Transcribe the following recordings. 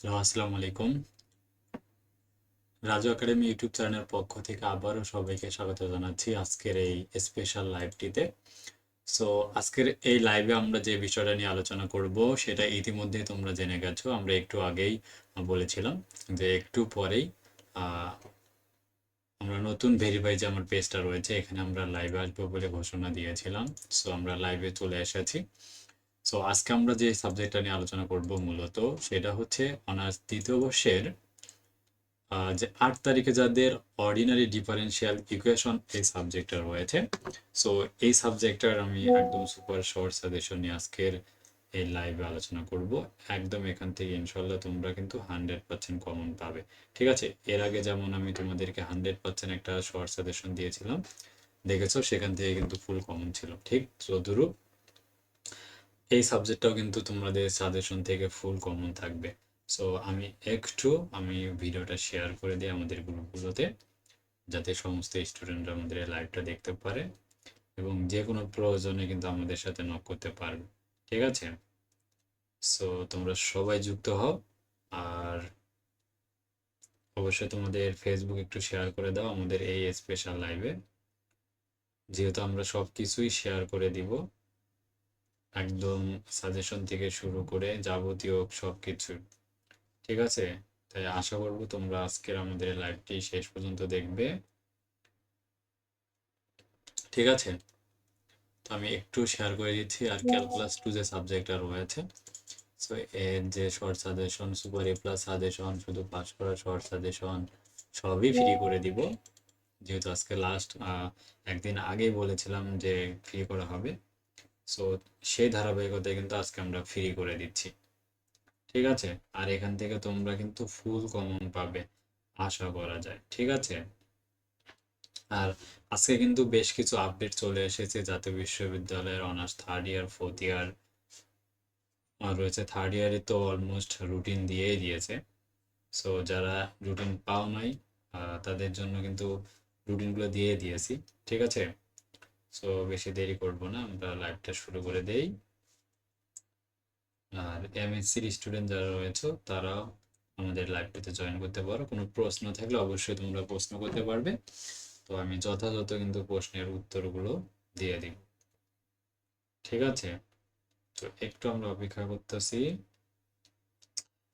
Hello, আসসালামু আলাইকুম। Raju academy YouTube চ্যানেলের পক্ষ থেকে আবারও সবাইকে স্বাগত জানাচ্ছি আজকের এই স্পেশাল লাইভটিতে। সো আজকের এই লাইভে আমরা যে বিষয়টা নিয়ে আলোচনা করব সেটা ইতিমধ্যে তোমরা জেনে গেছো। আমরা একটু আগেই বলেছিলাম যে একটু পরেই আহ, আমরা নতুন ভেরিফাই যে আমার পেজটা রয়েছে এখানে আমরা লাইভে আসবো বলে ঘোষণা দিয়েছিলাম। সো আমরা লাইভে চলে এসেছি। সো আজকে আমরা যে সাবজেক্টটা নিয়ে আলোচনা করব মূলত সেটা হচ্ছে অনার্স দ্বিতীয় বর্ষের যে 8 তারিখে যাদের অর্ডিনারি ডিফারেনশিয়াল ইকুয়েশন এই সাবজেক্টটা রয়েছে। সো এই সাবজেক্টটার আমি একদম সুপার শর্ট সাজেশন নিয়ে আজকের এই লাইভে আলোচনা করব। একদম এখান থেকে ইনশাল্লাহ তোমরা কিন্তু 100% কমন পাবে। ঠিক আছে, এর আগে যেমন আমি তোমাদেরকে 100% একটা শর্ট সাজেশন দিয়েছিলাম, দেখেছো সেখান থেকে কিন্তু ফুল কমন ছিল। ঠিক তদ্রুপ এই সাবজেক্টটাও কিন্তু তোমাদের সাজেশন থেকে ফুল কমন থাকবে। সো আমি ভিডিওটা শেয়ার করে দিই আমাদের গ্রুপগুলোতে, যাতে সমস্ত স্টুডেন্টরা আমাদের এই লাইভটা দেখতে পারে এবং যে কোনো প্রয়োজনে কিন্তু আমাদের সাথে নক করতে পারবে। ঠিক আছে, সো তোমরা সবাই যুক্ত হও। আর অবশ্যই তোমাদের ফেসবুক একটু শেয়ার করে দাও আমাদের এই স্পেশাল লাইভে, যেহেতু আমরা সব কিছুই শেয়ার করে দিব, একদম সাজেশন থেকে শুরু করে যাবতীয় সব কিছু। ঠিক আছে, তাই আশা করব তোমরা আজকের আমাদের লাইভটি শেষ পর্যন্ত দেখবে। ঠিক আছে, তো আমি একটু শেয়ার করে দিচ্ছি। আর ক্যালকুলাস 2 যে সাবজেক্টটা রয়েছে, সো এর যে short suggestion, super A plus suggestion, শুধু পাস করা শর্ট সাজেশন সবই ফ্রি করে দিব। যেহেতু আজকে লাস্ট, একদিন আগেই বলেছিলাম যে ফ্রি করা হবে, সো সেই ধারাবাহিকতায় কিন্তু আজকে আমরা ফ্রি করে দিচ্ছি। ঠিক আছে, আর এখান থেকে তোমরা কিন্তু ফুল কমন পাবে আশা করা যায়। ঠিক আছে, আর আজকে কিন্তু বেশ কিছু আপডেট চলে এসেছে জাতীয় বিশ্ববিদ্যালয়ের honours third year fourth year রয়েছে। থার্ড ইয়ারে তো অলমোস্ট রুটিন দিয়েই দিয়েছে। সো যারা রুটিন পাও নাই তাদের জন্য কিন্তু রুটিনগুলো দিয়ে দিয়েছি। ঠিক আছে, সো বেশি দেরি করব না, আমরা লাইভটা শুরু করে দেই। আর এমএসসির স্টুডেন্ট যারা রয়েছে তারাও আমাদের লাইভটাতে জয়েন করতে পারো। কোনো প্রশ্ন থাকলে অবশ্যই তোমরা প্রশ্ন করতে পারবে, তো আমি যথাযথ কিন্তু প্রশ্নের উত্তরগুলো দিয়ে দিব। ঠিক আছে, তো একটু আমরা অপেক্ষা করতেছি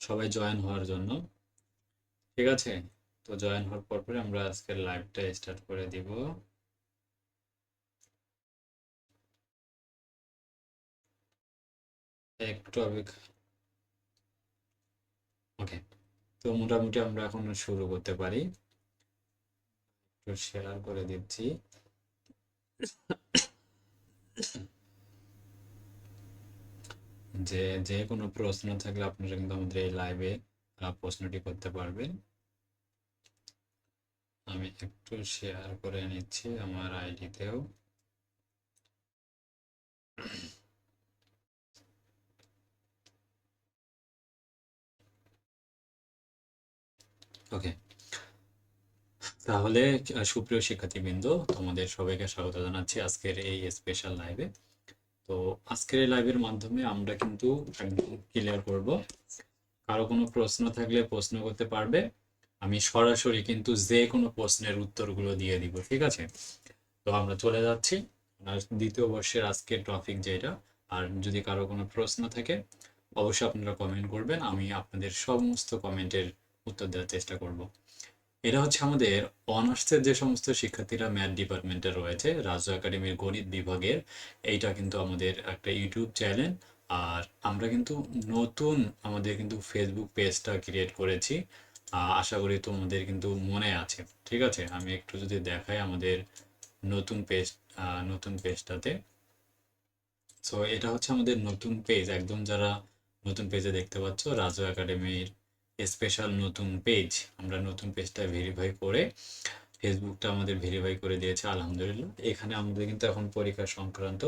সবাই জয়েন হওয়ার জন্য। ঠিক আছে, তো জয়েন হওয়ার পরে আমরা আজকের লাইভটা স্টার্ট করে দিব। একটু অপেক্ষা। ওকে, তো মোটামুটি আমরা এখন শুরু করতে পারি। একটু শেয়ার করে দিচ্ছি। যে যে কোনো প্রশ্ন থাকলে আপনারা কিন্তু আমাদের এই লাইভে প্রশ্নটি করতে পারবেন। আমি একটু শেয়ার করে নিচ্ছি আমার আইডিতেও। ওকে, তাহলে সুপ্রিয় শিক্ষার্থীবৃন্দ, তোমাদের সবাইকে স্বাগত জানাচ্ছি আজকের এই স্পেশাল লাইভে। তো আজকের এই লাইভের মাধ্যমে আমরা কিন্তু একদম ক্লিয়ার করব, কারো কোনো প্রশ্ন থাকলে প্রশ্ন করতে পারবে। আমি সরাসরি কিন্তু যে কোনো প্রশ্নের উত্তরগুলো দিয়ে দিব। ঠিক আছে, তো আমরা চলে যাচ্ছি আর দ্বিতীয় বর্ষের আজকের টপিক যেটা। আর যদি কারো কোনো প্রশ্ন থাকে অবশ্যই আপনারা কমেন্ট করবেন, আমি আপনাদের সমস্ত কমেন্টের উত্তর দেওয়ার চেষ্টা করব। এটা হচ্ছে আমাদের অনার্সের যে সমস্ত শিক্ষার্থীরা ম্যাথ ডিপার্টমেন্টে রয়েছে, রাজু একাডেমির গণিত বিভাগের। এইটা কিন্তু আমাদের একটা ইউটিউব চ্যানেল। আর আমরা কিন্তু নতুন আমাদের কিন্তু ফেসবুক পেজটা ক্রিয়েট করেছি। আশা করি তোমাদের কিন্তু মনে আছে। ঠিক আছে, আমি একটু যদি দেখাই আমাদের নতুন পেজ, নতুন পেজটাতে। সো এটা হচ্ছে আমাদের নতুন পেজ, একদম যারা নতুন পেজে দেখতে পাচ্ছ রাজু একাডেমির স্পেশাল নতুন পেজ। আমরা নতুন পেজটা ভেরিফাই করে ফেসবুকটা আমাদের ভেরিফাই করে দিয়েছে আলহামদুলিল্লাহ। এখানে আমাদের কিন্তু এখন পরীক্ষা সংক্রান্ত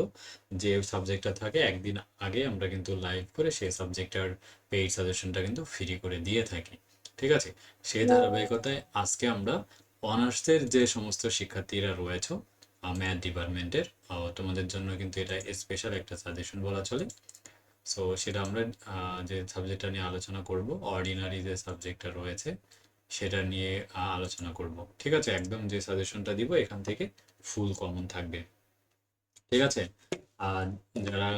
যে সাবজেক্টটা থাকে একদিন আগে আমরা কিন্তু লাইভ করে সেই সাবজেক্টটার পেইড সাজেশনটা কিন্তু ফ্রি করে দিয়ে থাকি। ঠিক আছে, সেই ধারাবাহিকতায় আজকে আমরা অনার্সের যে সমস্ত শিক্ষার্থীরা রয়েছে ম্যাথ ডিপার্টমেন্টের, তোমাদের জন্য কিন্তু এটা স্পেশাল একটা সাজেশন বলা চলে। সো সেটা আমরা যে সাবজেক্টটা নিয়ে আলোচনা করব, অর্ডিনারি যে সাবজেক্টটা রয়েছে সেটা নিয়ে আলোচনা করব। ঠিক আছে, একদম যে সাজেশনটা দিব এখান থেকে ফুল কমন থাকবে। ঠিক আছে, আর যারা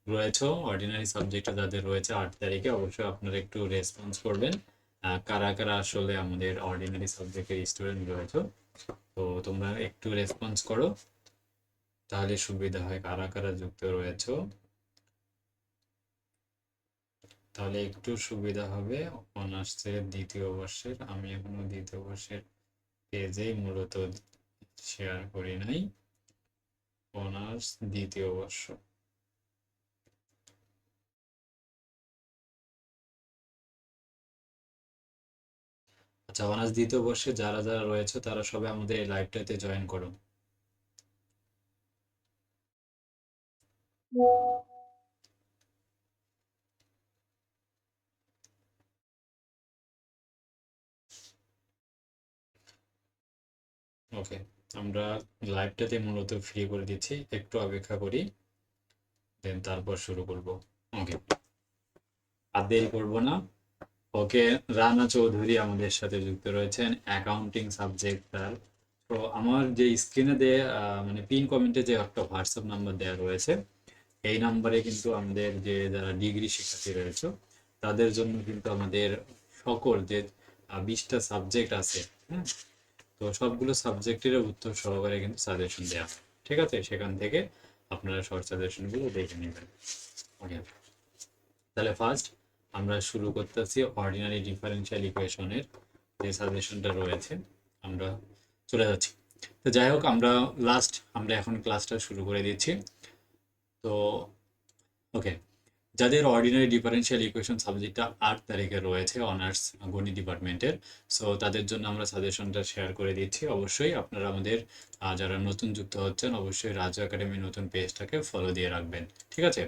রয়েছে অর্ডিনারি সাবজেক্টে যাদের রয়েছে 8 তারিখে, অবশ্যই আপনারা একটু রেসপন্স করবেন কারা কারা আসলে আমাদের অর্ডিনারি সাবজেক্টের স্টুডেন্ট রয়েছে। তো তোমরা একটু রেসপন্স করো, তাহলে সুবিধা হয়। কারা কারা যুক্ত রয়েছে তাহলে একটু সুবিধা হবে। অনার্সের দ্বিতীয় বর্ষের, আমি এখনো দ্বিতীয় বর্ষের পেজেই মূলত শেয়ার করি নাই। অনার্স দ্বিতীয় বর্ষ, আচ্ছা অনার্স দ্বিতীয় বর্ষে যারা যারা রয়েছে তারা সবাই আমাদের এই লাইভটাতে জয়েন করো। ওকে, আমরা লাইভটাতে মূলত ফ্রি করে দিচ্ছি, একটু অপেক্ষা করি, দেন তারপর শুরু করব। ওকে, আর দেরি করবো না। ওকে, রানা চৌধুরী আমাদের সাথে যুক্ত রয়েছেন, অ্যাকাউন্টিং সাবজেক্ট তার। তো আমার যে স্ক্রিনে দিয়ে মানে পিন কমেন্টে যে একটা হোয়াটসঅ্যাপ নাম্বার দেওয়া রয়েছে, এই নাম্বারে কিন্তু আমাদের যে যারা ডিগ্রি শিক্ষার্থী রয়েছে তাদের জন্য কিন্তু আমাদের সকল যে 20টা সাবজেক্ট আছে, হ্যাঁ, তো সবগুলো সাবজেক্টের উত্তর সহকারে কিন্তু সাজেশন দেওয়া হয়। ঠিক আছে, সেখান থেকে আপনারা শর্ট সাজেশনগুলো দেখে নেবেন। ওকে, তাহলে ফার্স্ট আমরা শুরু করতেছি অর্ডিনারি ডিফারেনশিয়াল ইকুয়েশনের যে সাজেশনটা রয়েছে, আমরা চলে যাচ্ছি। তো যাই হোক, আমরা এখন ক্লাসটা শুরু করে দিচ্ছি। তো ওকে, যাদের অর্ডিনারি ডিফারেনশিয়াল ইকুয়েশন সাবজেক্টটা 8 তারিখে রয়েছে অনার্স গণিত ডিপার্টমেন্টের, সো তাদের জন্য আমরা সাজেশনটা শেয়ার করে দিচ্ছি। অবশ্যই আপনারা আমাদের যারা নতুন যুক্ত হচ্ছেন অবশ্যই রাজু একাডেমি নতুন পেজটাকে ফলো দিয়ে রাখবেন। ঠিক আছে,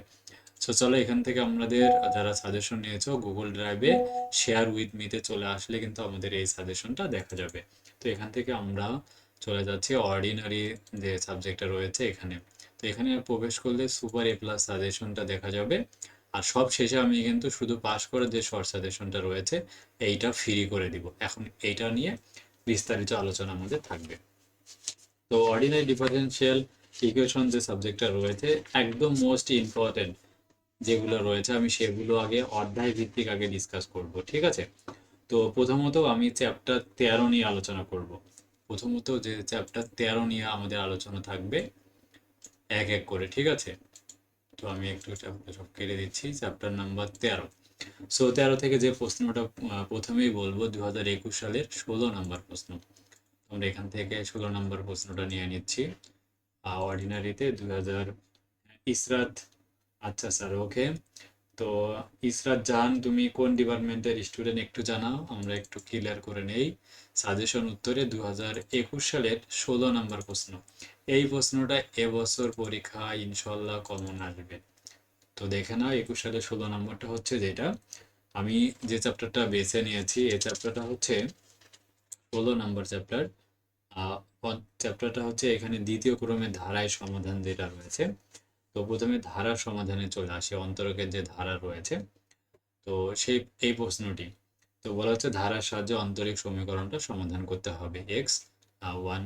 সো চলো এখান থেকে আমাদের যারা সাজেশন নিয়েছো গুগল ড্রাইভে শেয়ার উইথ মিতে চলে আসলে কিন্তু আমাদের এই সাজেশনটা দেখা যাবে। তো এখান থেকে আমরা চলে যাচ্ছি অর্ডিনারি যে সাবজেক্টটা রয়েছে এখানে। তো এখানে প্রবেশ করলে সুপার এ প্লাস সাজেশনটা দেখা যাবে। আর সব শেষে আমি কিন্তু শুধু পাস করার যে শর্ট সাজেশনটা রয়েছে এইটা ফ্রি করে দিব। এখন এইটা নিয়ে বিস্তারিত আলোচনা আমাদের থাকবে। তো অর্ডিনারি ডিফারেনশিয়াল ইকুয়েশন যে সাবজেক্টটা রয়েছে, একদম মোস্ট ইম্পর্টেন্ট যেগুলো রয়েছে আমি সেগুলো আগে অধ্যায় ভিত্তিক আগে ডিসকাস করব। ঠিক আছে, তো প্রথমত আমি চ্যাপ্টার 13 নিয়ে আলোচনা করব। প্রথমত যে চ্যাপ্টার 13 নিয়ে আমাদের আলোচনা থাকবে এক এক করে। ঠিক আছে, তো আমি একটু চ্যাপ্টার সব কেটে দিচ্ছি। Chapter number 13। সো 13 থেকে যে প্রশ্নটা প্রথমেই বলবো 2021 সালের 16 নাম্বার প্রশ্ন। আমরা এখান থেকে 16 নাম্বার প্রশ্নটা নিয়ে নিচ্ছি। অর্ডিনারিতে 2000। ইসরাত, আচ্ছা স্যার, ওকে। তো ইসরাত জান, তুমি কোন ডিপার্টমেন্টের স্টুডেন্ট একটু জানাও, আমরা একটু ক্লিয়ার করে নেই। সাজেশন উত্তরে 2021 সালের 16 নাম্বার প্রশ্ন। এই প্রশ্নটা এবছর পরীক্ষা ইনশাল্লাহ কমন আসবে। তো দেখে নাও 21 সালের 16 নম্বরটা হচ্ছে যেটা আমি যে চ্যাপ্টারটা বেছে নিয়েছি, এই চ্যাপ্টারটা হচ্ছে 16 নম্বর চ্যাপ্টার। চ্যাপ্টারটা হচ্ছে এখানে দ্বিতীয় ক্রমের ধারায় সমাধান যেটা রয়েছে। তো প্রথমে ধারার সমাধানে চলে আসে, অন্তরকের যে ধারা রয়েছে। তো সেই এই প্রশ্নটি তো বলা হচ্ছে ধারার সাহায্যে অন্তরিক সমীকরণটা সমাধান করতে হবে। X 1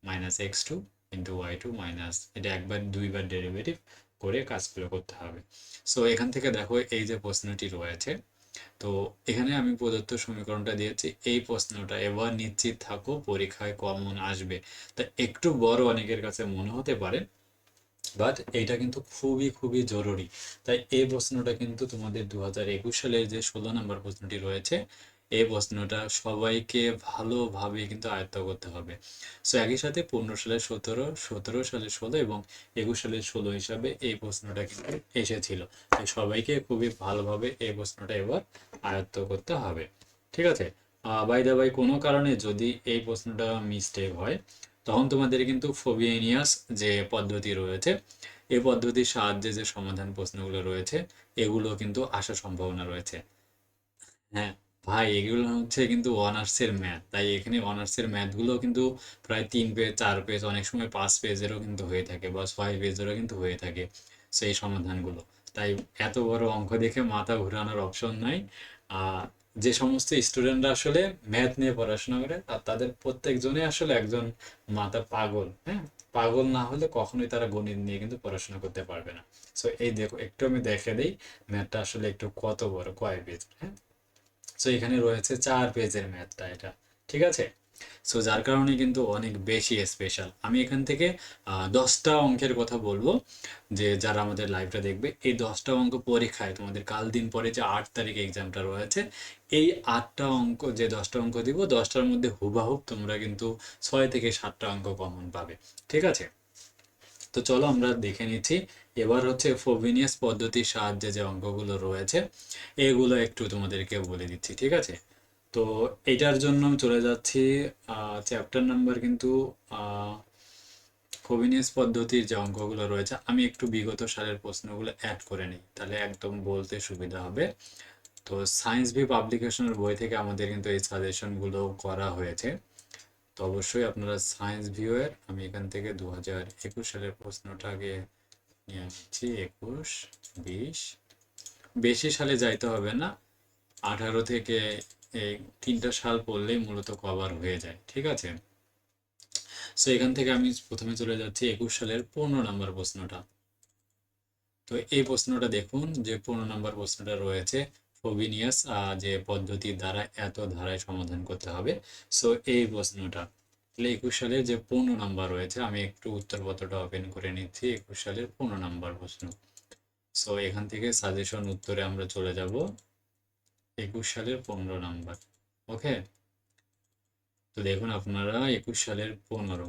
minus X two into Y two minus, এটা একবার দুইবার ডেরিভেটিভ করে কাজগুলো করতে হবে। সো এখান থেকে দেখো এই যে প্রশ্নটি রয়েছে, তো এখানে আমি প্রদত্ত সমীকরণটা দিয়েছি। এই প্রশ্নটা এবার নিশ্চিত থাকো পরীক্ষায় কমন আসবে। তা একটু বড় অনেকের কাছে মনে হতে পারে, বাট এইটা কিন্তু খুবই খুবই জরুরি। তাই এই প্রশ্নটা কিন্তু তোমাদের 2021 সালের যে 16 নম্বর প্রশ্নটি রয়েছে, এই প্রশ্নটা সবাইকে ভালোভাবে কিন্তু আয়ত্ত করতে হবে। সো একই সাথে 15 সালে 17, 17 সালে 16 এবং 21 সালে 16 হিসাবে এই প্রশ্নটা কিন্তু এসেছিল। তাই সবাইকে খুবই ভালোভাবে এই প্রশ্নটা এবার আয়ত্ত করতে হবে। ঠিক আছে, বাই দা বাই কোনো কারণে যদি এই প্রশ্নটা মিস্টেক হয় তখন তোমাদের কিন্তু ফোবিয়ানিয়াস যে পদ্ধতি রয়েছে, এই পদ্ধতির সাহায্যে যে সমাধান প্রশ্নগুলো রয়েছে এগুলো কিন্তু আসার সম্ভাবনা রয়েছে। হ্যাঁ ভাই, এগুলো হচ্ছে কিন্তু অনার্সের ম্যাথ, তাই এখানে অনার্সের ম্যাথগুলো কিন্তু প্রায় 3 পেজ 4 পেজ, অনেক সময় 5 পেজেরও কিন্তু হয়ে থাকে বা 6 পেজেরও কিন্তু হয়ে থাকে সেই সমাধানগুলো। তাই এত বড় অঙ্ক দেখে মাথা ঘোরানোর অপশন নাই। আর যে সমস্ত স্টুডেন্টরা আসলে ম্যাথ নিয়ে পড়াশোনা করে আর তাদের প্রত্যেকজনই আসলে একজন মাথা পাগল, হ্যাঁ। পাগল না হলে কখনোই তারা গণিত নিয়ে কিন্তু পড়াশোনা করতে পারবে না। সো এই দেখো একটু আমি দেখে দিই ম্যাথটা আসলে একটু কত বড়, কয় পেজ, হ্যাঁ। সো এখানে রয়েছে 4 পেজের ম্যাথটা এটা, ঠিক আছে। সো যার কারণে কিন্তু অনেক বেশি স্পেশাল। আমি এখান থেকে 10টা অঙ্কের কথা বলবো, যে যারা আমাদের লাইভটা দেখবে এই 10টা অঙ্ক পরীক্ষায় তোমাদের কাল দিন পরে যে 8 তারিখে এক্সামটা রয়েছে, এই 8টা অঙ্ক যে 10টা অঙ্ক দিব 10টার মধ্যে হুবাহুব তোমরা কিন্তু 6 থেকে 7টা অঙ্ক কমন পাবে, ঠিক আছে। তো চলো আমরা দেখে নিচ্ছি। এবার হচ্ছে ফ্রোবিনিয়াস পদ্ধতির সাহায্যে যে অঙ্কগুলো রয়েছে এগুলো একটু তোমাদেরকে বলে দিচ্ছি, ঠিক আছে। তো এটার জন্য আমি চলে যাচ্ছি চ্যাপ্টার নাম্বার কিন্তু ফ্রোবিনিয়াস পদ্ধতির যে অঙ্কগুলো রয়েছে আমি একটু বিগত সালের প্রশ্নগুলো অ্যাড করে নিই, তাহলে একদম বলতে সুবিধা হবে। তো সায়েন্স ভি পাবলিকেশনের বই থেকে আমাদের কিন্তু এই সাজেশনগুলো করা হয়েছে। তো অবশ্যই আপনারা সায়েন্স ভিউয়ের, আমি এখান থেকে 2021 সালের প্রশ্নটা আগে নিয়ে নিচ্ছি। 21, 20, বেশি সালে যাইতে হবে না, 18 থেকে এই 3টা সাল পড়লেই মূলত কভার হয়ে যায়, ঠিক আছে। সো এখান থেকে আমি প্রথমে চলে যাচ্ছি 21 সালের 15 নম্বর প্রশ্নটা। তো এই প্রশ্নটা দেখুন, যে 15 নম্বর প্রশ্নটা রয়েছে ফ্রোবিনিয়াস যে পদ্ধতির দ্বারা এত ধারায় সমাধান করতে হবে। সো এই প্রশ্নটা তাহলে 21 সালের যে 15 নাম্বার রয়েছে, আমি একটু উত্তরপত্রটা ওপেন করে নিচ্ছি। 21 সালের 15 নাম্বার প্রশ্ন। সো এখান থেকে সাজেশন উত্তরে আমরা চলে যাব 21 সালের 15 নাম্বার। ওকে, তো দেখুন আপনারা 21 সালের 15।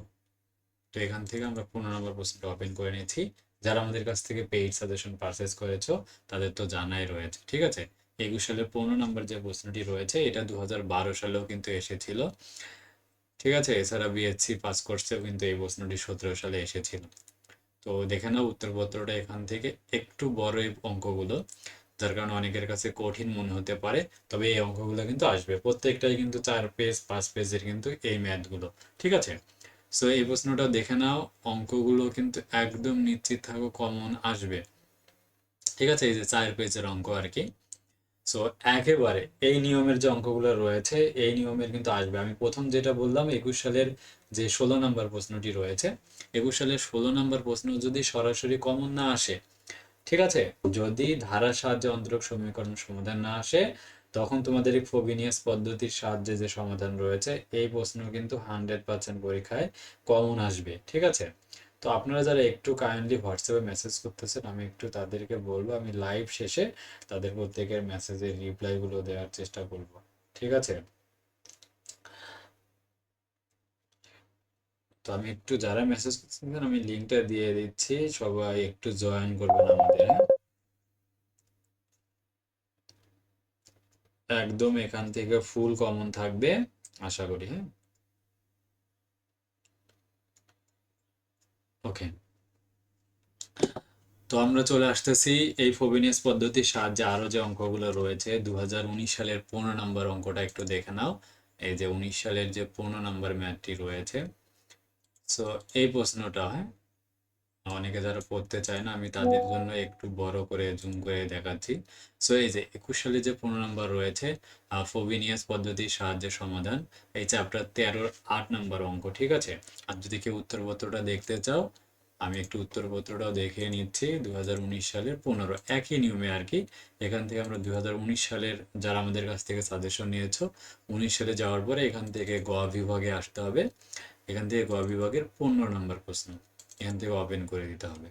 তো এখান থেকে আমরা 15 নম্বর প্রশ্নটা ওপেন করে নিয়েছি। যারা আমাদের কাছ থেকে পেইড সাজেশন পারচেস করেছো তাদের তো জানাই রয়েছে, ঠিক আছে। 21 সালের 15 নম্বর যে প্রশ্নটি রয়েছে এটা 2012 সালেও কিন্তু এসেছিল, ঠিক আছে। এছাড়া বিএসসি পাস কোর্সেও কিন্তু এই প্রশ্নটি 17 সালে এসেছিল। তো দেখে নাও উত্তরপত্রটা এখান থেকে একটু বড় এই অঙ্কগুলো, যার কারণে অনেকের কাছে কঠিন মনে হতে পারে, তবে এই অঙ্কগুলো কিন্তু আসবে প্রত্যেকটাই কিন্তু 4 পেজ 5 পেজের কিন্তু এই ম্যাথগুলো, ঠিক আছে। সো এই প্রশ্নটা দেখে নাও, অঙ্কগুলো কিন্তু একদম নিশ্চিত থাকো কমন আসবে, ঠিক আছে। এই যে 4 পেজের অঙ্ক আর কি। সো একেবারে এই নিয়মের যে অঙ্কগুলো রয়েছে এই নিয়মের কিন্তু আসবে। আমি প্রথম যেটা বললাম 21 সালের যে 16 নম্বর প্রশ্নটি রয়েছে, 21 সালের 16 নম্বর প্রশ্ন যদি সরাসরি কমন না আসে, ঠিক আছে, যদি ধারার সাহায্যে অন্তরক সমীকরণ সমাধান না আসে, তখন তোমাদের এই ফ্রোবিনিয়াস পদ্ধতির সাহায্যে যে সমাধান রয়েছে এই প্রশ্ন কিন্তু 100% পরীক্ষায় কমন আসবে, ঠিক আছে। তো আপনারা যারা একটু কাইন্ডলি হোয়াটসঅ্যাপে মেসেজ করতেছেন আমি একটু তাদেরকে বলবো, আমি লাইভ শেষে তাদের প্রত্যেকের মেসেজের রিপ্লাইগুলো দেওয়ার চেষ্টা করব, ঠিক আছে। তো আমি একটু যারা মেসেজ করছেন আমি লিঙ্কটা দিয়ে দিচ্ছি, সবাই একটু জয়েন করবেন আমাদের, হ্যাঁ। একদম এখান থেকে ফুল কমন থাকবে আশা করি, হ্যাঁ। ওকে, তো আমরা চলে আসতেছি এই ফ্রোবিনিয়াস পদ্ধতির সাহায্যে আরো যে অঙ্কগুলো রয়েছে। 2019 সালের 15 নম্বর অঙ্কটা একটু দেখে নাও। এই যে 19 সালের যে 15 নম্বর ম্যাথটি রয়েছে, সো এই প্রশ্নটা, হ্যাঁ, অনেকে যারা পড়তে চায় না আমি তাদের জন্য একটু বড় করে জুম করে দেখাচ্ছি। সো এই যে 21 সালে যে 15 নম্বর রয়েছে ফ্রোবিনিয়াস পদ্ধতির সাহায্যে সমাধান, এই চ্যাপ্টার 13-র 8 নম্বর অঙ্ক, ঠিক আছে। আর যদি কেউ উত্তরপত্রটা দেখতে চাও আমি একটু উত্তরপত্রটাও দেখিয়ে নিচ্ছি। 2019 সালের 15 একই নিয়মে আর কি। এখান থেকে আমরা 2019 সালের যারা আমাদের কাছ থেকে সাজেশন নিয়েছো 19 সালে যাওয়ার পরে এখান থেকে গ বিভাগে আসতে হবে। এখান থেকে গ বিভাগের 15 নম্বর প্রশ্ন এখান থেকে ওপেন করে দিতে হবে।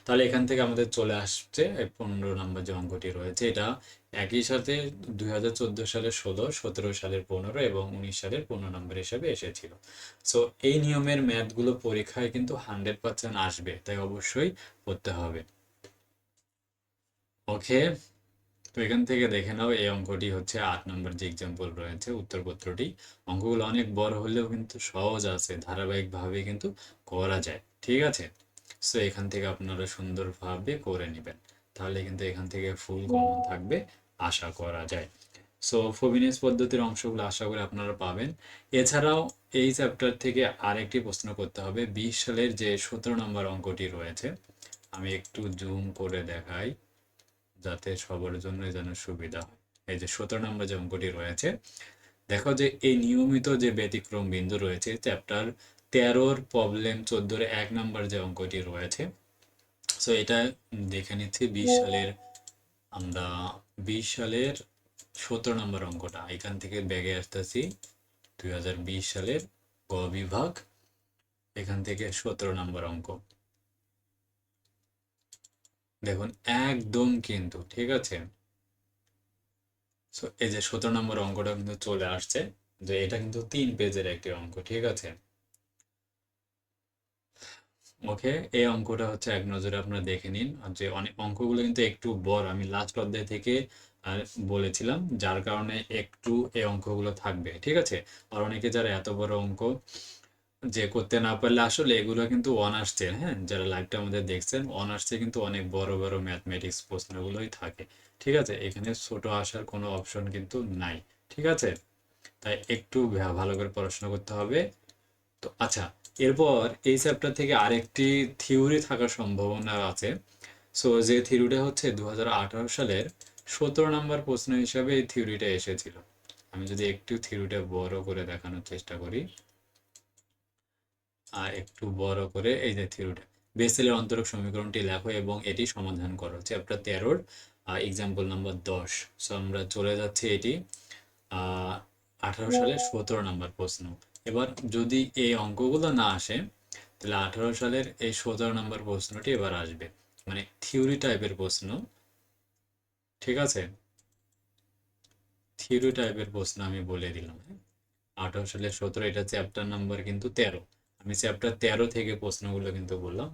তাহলে এখান থেকে আমাদের চলে আসছে 15 নম্বর যে অঙ্কটি রয়েছে, এটা একই সাথে 2014 সালের 16, 17 সালের 15 এবং 19 সালের 15 নম্বর হিসাবে এসেছিল। সো এই নিয়মের ম্যাথগুলো পরীক্ষায় কিন্তু 100% আসবে, তাই অবশ্যই পড়তে হবে। ওকে, তো এখান থেকে দেখে নাও এই অঙ্কটি হচ্ছে 8 নম্বর যে এক্সাম্পল রয়েছে উত্তরপত্রটি। অঙ্কগুলো অনেক বড় হলেও কিন্তু সহজ আছে, ধারাবাহিকভাবে কিন্তু করা যায়, ঠিক আছে। সো এখান থেকে আপনারা সুন্দরভাবে করে নেবেন, তাহলে কিন্তু এখান থেকে ফুল কমন থাকবে আশা করা যায়। সো ফ্রোবিনিয়াস পদ্ধতির অংশগুলো আশা করি আপনারা পাবেন। এছাড়াও এই চ্যাপ্টার থেকে আরেকটি প্রশ্ন করতে হবে 20 সালের যে 17 নম্বর অঙ্কটি রয়েছে। আমি একটু জুম করে দেখাই যাতে সবার জন্য যেন সুবিধা হয়। এই যে 17 নম্বর যে অঙ্কটি রয়েছে, দেখো যে এই নিয়মিত যে ব্যতিক্রম বিন্দু রয়েছে চ্যাপ্টার 13-র প্রবলেম 14-র 1 নম্বর যে অঙ্কটি রয়েছে, সো এটা দেখে নিচ্ছি 20 সালের, আমরা 20 সালের 17 নম্বর অঙ্কটা এখান থেকে ব্যাগে আসতেছি 2020 সালের গ বিভাগ, এখান থেকে 17 নম্বর অঙ্ক। দেখুন একদম কিন্তু ঠিক আছে। সো এই যে 17 নম্বর অঙ্কটা কিন্তু চলে আসছে, যে এটা কিন্তু 3 পেজের একটি অঙ্ক, ঠিক আছে। ওকে, এই অঙ্কটা হচ্ছে এক নজরে আপনারা দেখে নিন। আর যে অনেক অঙ্কগুলো কিন্তু একটু বড়, আমি লাস্ট অধ্যায় থেকে বলেছিলাম, যার কারণে একটু এই অঙ্কগুলো থাকবে, ঠিক আছে। আর অনেকে যারা এত বড় অঙ্ক যে করতে না পারলে, আসলে এগুলো কিন্তু অনার্সে, হ্যাঁ, যারা লাইভটা আমাদের দেখছেন অনার্সে কিন্তু অনেক বড় বড় ম্যাথমেটিক্স প্রশ্নগুলোই থাকে, ঠিক আছে। এখানে ছোট আসার কোনো অপশন কিন্তু নাই, ঠিক আছে। তাই একটু ভালো করে পড়াশোনা করতে হবে। তো আচ্ছা, এরপর এই চ্যাপ্টার থেকে আরেকটি থিওরি থাকার সম্ভাবনা আছে। সো যে থিওরিটা হচ্ছে 2018 সালের 17 নম্বর প্রশ্ন হিসাবে এই থিওরিটা এসেছিল। আমি যদি একটু থিওরিটা বড় করে দেখানোর চেষ্টা করি, আর একটু বড় করে, এই যে থিওরিটা, বেসেলের অন্তরক সমীকরণটি লেখো এবং এটি সমাধান করো, চ্যাপ্টার 13-র এক্সাম্পল নাম্বার 10। সো আমরা চলে যাচ্ছি এটি 18 সালের 17 নম্বর প্রশ্ন। এবার যদি এই অঙ্কগুলো না আসে, তাহলে 18 সালের এই 17 নম্বর প্রশ্নটি এবার আসবে, মানে থিওরি টাইপের প্রশ্ন, ঠিক আছে। থিওরি টাইপের প্রশ্ন আমি বলে দিলাম, হ্যাঁ। 18 সালের 17, এটা চ্যাপ্টার নাম্বার কিন্তু 13। আমি চ্যাপ্টার 13 থেকে প্রশ্নগুলো কিন্তু বললাম।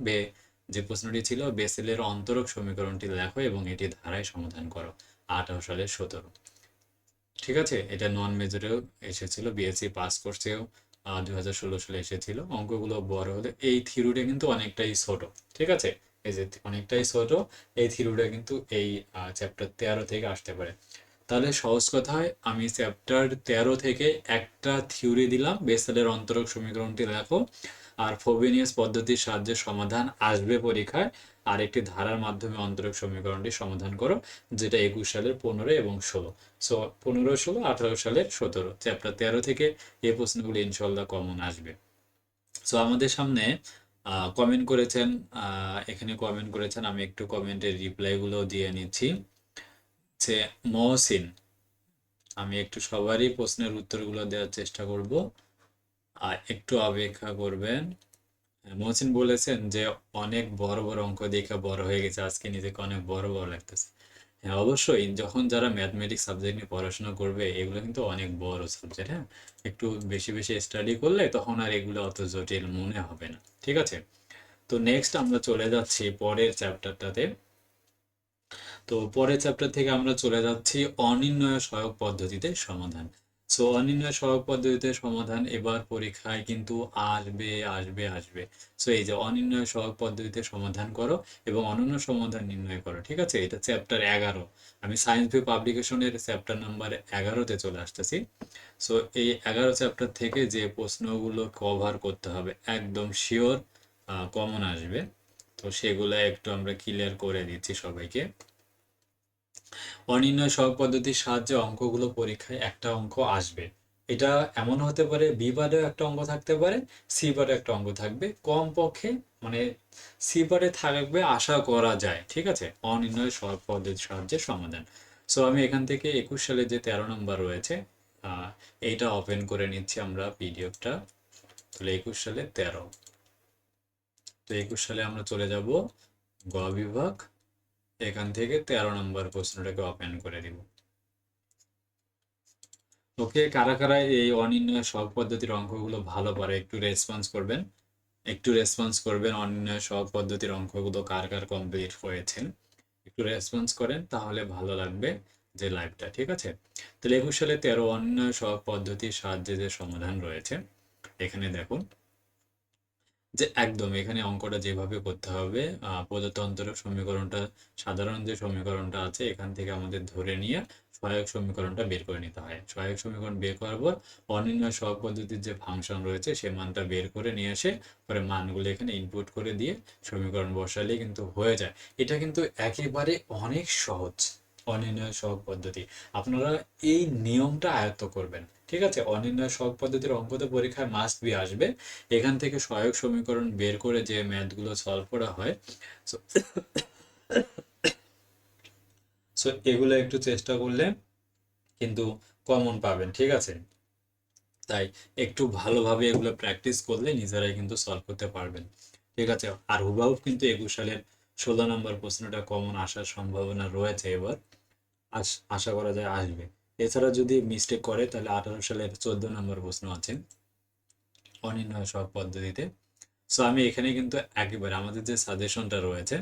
যে প্রশ্নটি ছিল বেসেলের অন্তরক সমীকরণটি লেখো এবং এটি ধারায় সমাধান করো, 18 সালের 17, ঠিক আছে। এটা নন মেজরেও এসেছিল, বিএসসি পাস কোর্সেও 2016 সালে এসেছিল। অঙ্কগুলো বড় হলে এই থিওরিটা কিন্তু অনেকটাই ছোট, ঠিক আছে। এই যে অনেকটাই ছোট, এই থিওরিটা কিন্তু এই চ্যাপ্টার 13 থেকে আসতে পারে। তাহলে সহজ কথায় আমি চ্যাপ্টার 13 থেকে একটা থিওরি দিলাম, বেসেলের অন্তরক সমীকরণটি লেখো, আর ফ্রোবেনিয়াস পদ্ধতির সাহায্যে সমাধান আসবে পরীক্ষায়, আর একটি ধারার মাধ্যমে অন্তরক সমীকরণটি সমাধান করো, যেটা 21 সালের 15 এবং 16। সো 15, 16, 18 সালের 17, চ্যাপ্টার 13 থেকে এই প্রশ্নগুলো ইনশাল্লাহ কমন আসবে। সো আমাদের সামনে কমেন্ট করেছেন, এখানে কমেন্ট করেছেন, আমি একটু কমেন্টের রিপ্লাইগুলো দিয়ে নিচ্ছি। যে মহসিন, আমি একটু সবারই প্রশ্নের উত্তরগুলো দেওয়ার চেষ্টা করব, আর একটু অপেক্ষা করবেন। মহসিন বলেছেন যে অনেক বড় বড় অঙ্ক দেখে বড় হয়ে গেছে, আজকে নিজেকে অনেক বড় বড় লাগতেছে। হ্যাঁ অবশ্যই, যখন যারা ম্যাথমেটিক্স সাবজেক্ট নিয়ে পড়াশোনা করবে, এগুলো কিন্তু অনেক বড় সাবজেক্ট, হ্যাঁ। একটু বেশি বেশি স্টাডি করলে তখন আর এগুলো অত জটিল মনে হবে না, ঠিক আছে। তো নেক্সট আমরা চলে যাচ্ছি পরের চ্যাপ্টারটাতে। তো পরের চ্যাপ্টার থেকে আমরা চলে যাচ্ছি অনির্ণয় সহায়ক পদ্ধতিতে সমাধান। সো অনির্ণয় সহায়ক পদ্ধতিতে সমাধান এবার পরীক্ষায় কিন্তু আসবে আসবে আসবে। সো এই যে অনির্ণয় সহায়ক পদ্ধতিতে সমাধান করো এবং অনন্য সমাধান নির্ণয় করো, ঠিক আছে। এটা চ্যাপ্টার 11। আমি সায়েন্স ভিউ পাবলিকেশনের চ্যাপ্টার নাম্বার 11-তে চলে আসতেছি। সো এই 11 চ্যাপ্টার থেকে যে প্রশ্নগুলো কভার করতে হবে একদম শিওর কমন আসবে, তো সেগুলো একটু আমরা ক্লিয়ার করে দিচ্ছি সবাইকে। অনির্ণয় সহগ পদ্ধতির সাহায্যে অঙ্কগুলো পরীক্ষায় একটা অঙ্ক আসবে। এটা এমন হতে পারে বি পার্টেও একটা অঙ্ক থাকতে পারে, সি পার্টে একটা অঙ্ক থাকবে, কমপক্ষে মানে সি পার্টে থাকবে আশা করা যায়, ঠিক আছে। অনির্ণয় সহগ পদ্ধতির সাহায্যে সমাধান। সো আমি এখান থেকে 21 সালে যে 13 নম্বর রয়েছে, এইটা ওপেন করে নিচ্ছি আমরা পিডিএফটা। তাহলে 21 সালে 13, তো 21 সালে আমরা চলে যাব গ বিভাগ, এখান থেকে 13 নম্বর প্রশ্নটাকে ওপেন করে দিব। ওকে, কারা কারা এই অনির্ণয় সহগ পদ্ধতির অঙ্কগুলো ভালো পারে একটু রেসপন্স করবেন, একটু রেসপন্স করবেন। অনির্ণয় সহগ পদ্ধতির অঙ্কগুলো কার কার কমপ্লিট হয়েছে একটু রেসপন্স করেন, তাহলে ভালো লাগবে যে লাইভটা, ঠিক আছে। তাহলে 21 সালে 13 অনির্ণয় সহগ পদ্ধতির সাহায্যে যে সমাধান রয়েছে, এখানে দেখুন যে একদম এখানে অঙ্কটা যেভাবে করতে হবে, প্রদত্ত অন্তরক সমীকরণটা, সাধারণ যে সমীকরণটা আছে এখান থেকে আমাদের ধরে নিয়ে সহায়ক সমীকরণটা বের করে নিতে হয়। সহায়ক সমীকরণ বের করার পর অনির্ণয় সহগ পদ্ধতির যে ফাংশন রয়েছে সে মানটা বের করে নিয়ে এসে পরে মানগুলো এখানে ইনপুট করে দিয়ে সমীকরণ বসালে কিন্তু হয়ে যায়। এটা কিন্তু একেবারে অনেক সহজ অনির্ণয় সহগ পদ্ধতি। আপনারা এই নিয়মটা আয়ত্ত করবেন, ঠিক আছে? অনির্ণয় সহগ পদ্ধতির অঙ্ক তো পরীক্ষায় মাস্ট বি আসবে। এখান থেকে সহায়ক সমীকরণ বের করে যে ম্যাথগুলো সলভ করা হয়, সো এগুলো একটু চেষ্টা করলে কিন্তু কমন পাবেন, ঠিক আছে? তাই একটু ভালোভাবে এগুলো প্র্যাকটিস করলে নিজেরাই কিন্তু সলভ করতে পারবেন, ঠিক আছে? আর হুবহু কিন্তু 21 সালের 16 নম্বর প্রশ্নটা কমন আসার সম্ভাবনা রয়েছে এবার, আশা করা যায় আসবে। এছাড়া যদি মিস্টেক করে তাহলে 18 সালের 14 নম্বর প্রশ্ন আছে অনির্ণয় সহগ পদ্ধতিতে। সো আমি এখানে কিন্তু একেবারে আমাদের যে সাজেশনটা রয়েছে,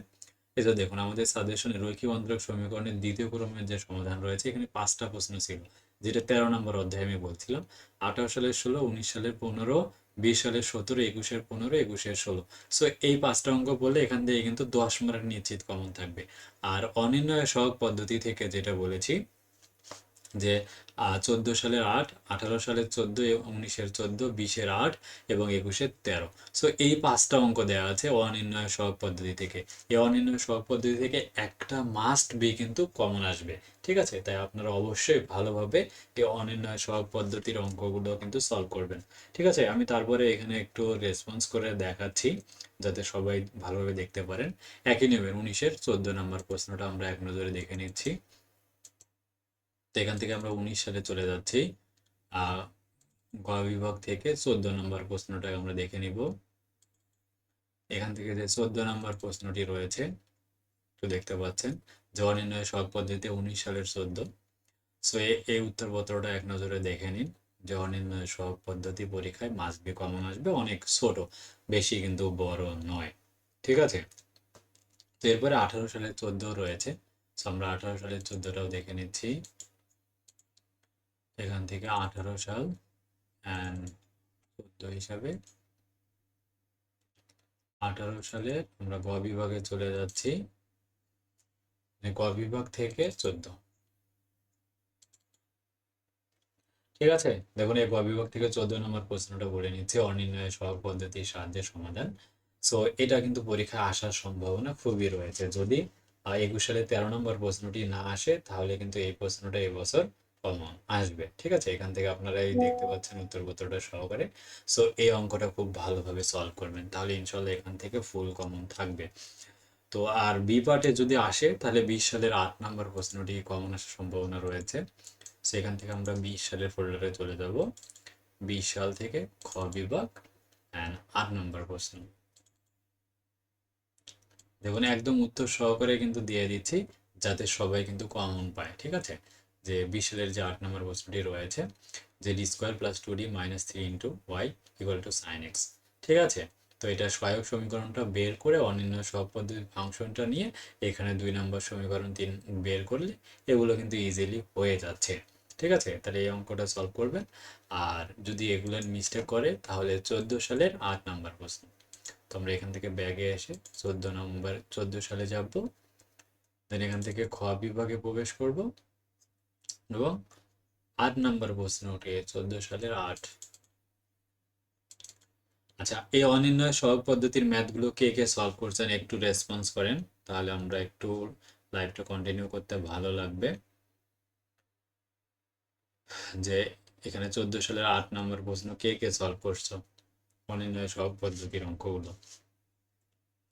এই যে দেখুন আমাদের সাজেশনে রৈখিক অন্তরক সমীকরণের দ্বিতীয় ক্রমের যে সমাধান রয়েছে এখানে 5টা প্রশ্ন ছিল, যেটা 13 নম্বর অধ্যায়ে আমি বলছিলাম। 18 সালের 16, 19 সালের 15, 20 সালের 17, 21-এর 15, 21-এর 16। সো এই 5টা অঙ্ক বললে এখান থেকে কিন্তু 10 মার্ক নিশ্চিত কমন থাকবে। আর অনির্ণয় সহগ পদ্ধতি থেকে যেটা বলেছি যে 14 সালের 8, 18 সালের 14, 19-এর 14, 20-এর 8 এবং 21-এর 13। সো এই 5টা অঙ্ক দেওয়া আছে অনির্ণয় সহগ পদ্ধতি থেকে। এই অনির্ণয় সহগ পদ্ধতি থেকে একটা মাস্ট বি কিন্তু কমন আসবে, ঠিক আছে? তাই আপনারা অবশ্যই ভালোভাবে এই অনির্ণয় সহগ পদ্ধতির অঙ্কগুলো কিন্তু সলভ করবেন, ঠিক আছে? আমি তারপরে এখানে একটু রেসপন্স করে দেখাচ্ছি যাতে সবাই ভালোভাবে দেখতে পারেন। একই নিয়মে 19-এর 14 নম্বর প্রশ্নটা আমরা এক নজরে দেখে নিচ্ছি। তো এখান থেকে আমরা 19 সালে চলে যাচ্ছি। গ বিভাগ থেকে 14 নম্বর প্রশ্নটা আমরা দেখে নিব। এখান থেকে যে 14 নম্বর প্রশ্নটি রয়েছে একটু দেখতে পাচ্ছেন যে অনির্ণয় সহগ পদ্ধতিতে 19 সালের 14। সো এই উত্তরপত্রটা এক নজরে দেখে নিন যে অনির্ণয় সহগ পদ্ধতি পরীক্ষায় মাস্ট বি কমন আসবে, অনেক ছোট, বেশি কিন্তু বড় নয়, ঠিক আছে? তো এরপরে 18 সালের 14 রয়েছে। সো আমরা 18 সালের 14টাও দেখে নিচ্ছি। এখান থেকে 18 সাল অ্যান্ড 14 হিসাবে 18 সালে আমরা গ বিভাগে চলে যাচ্ছি। গ বিভাগ থেকে 14, ঠিক আছে? দেখুন এই গ বিভাগ থেকে 14 নম্বর প্রশ্নটা বলে নিচ্ছে অনির্ণয় সহগ পদ্ধতির সাহায্যে সমাধান। সো এটা কিন্তু পরীক্ষায় আসার সম্ভাবনা খুবই রয়েছে। যদি 21 সালে 13 নম্বর প্রশ্নটি না আসে তাহলে কিন্তু এই প্রশ্নটা এবছর কমন আসবে, ঠিক আছে? এখান থেকে আপনারা এই দেখতে পাচ্ছেন উত্তরপত্রটা সহকারে। সো এই অঙ্কটা খুব ভালোভাবে সলভ করবেন, তাহলে ইনশাল্লাহ এখান থেকে ফুল কমন থাকবে। তো আর বি পার্টে যদি আসে তাহলে 20 সালের 8 নম্বর প্রশ্নটি কমন আসার সম্ভাবনা রয়েছে। সেখান থেকে আমরা 20 সালের ফোল্ডারে চলে যাব। 20 সাল থেকে খ বিভাগ অ্যান্ড 8 নম্বর প্রশ্ন। দেখুন একদম উত্তর সহকারে কিন্তু দিয়ে দিচ্ছি যাতে সবাই কিন্তু কমন পায়, ঠিক আছে? যে 20 সালের যে 8 নম্বর প্রশ্নটি রয়েছে যে D square plus 2d minus 3 into Y equal to sine X, ঠিক আছে? তো এটা সহায়ক সমীকরণটা বের করে অনির্ণয় সহগ পদ্ধতির ফাংশনটা নিয়ে এখানে 2 নম্বর সমীকরণ 3 বের করলে এগুলো কিন্তু ইজিলি হয়ে যাচ্ছে, ঠিক আছে? তাহলে এই অঙ্কটা সলভ করবেন। আর যদি এগুলো মিস্টেক করে তাহলে 14 সালের 8 নম্বর প্রশ্ন। তো আমরা এখান থেকে ব্যাগে এসে 14 সালে যাব, দেন এখান থেকে খ বিভাগে প্রবেশ করব এবং 8 নম্বর প্রশ্ন উঠে 14 সালের 8। আচ্ছা, এই অনির্ণয় সহগ পদ্ধতির ম্যাথগুলো কে কে সলভ করছেন একটু রেসপন্স করেন, তাহলে আমরা একটু লাইভটা কন্টিনিউ করতে ভালো লাগবে। যে এখানে 14 সালের 8 নম্বর প্রশ্ন কে কে সলভ করছো অনির্ণয় সহগ পদ্ধতির অঙ্কগুলো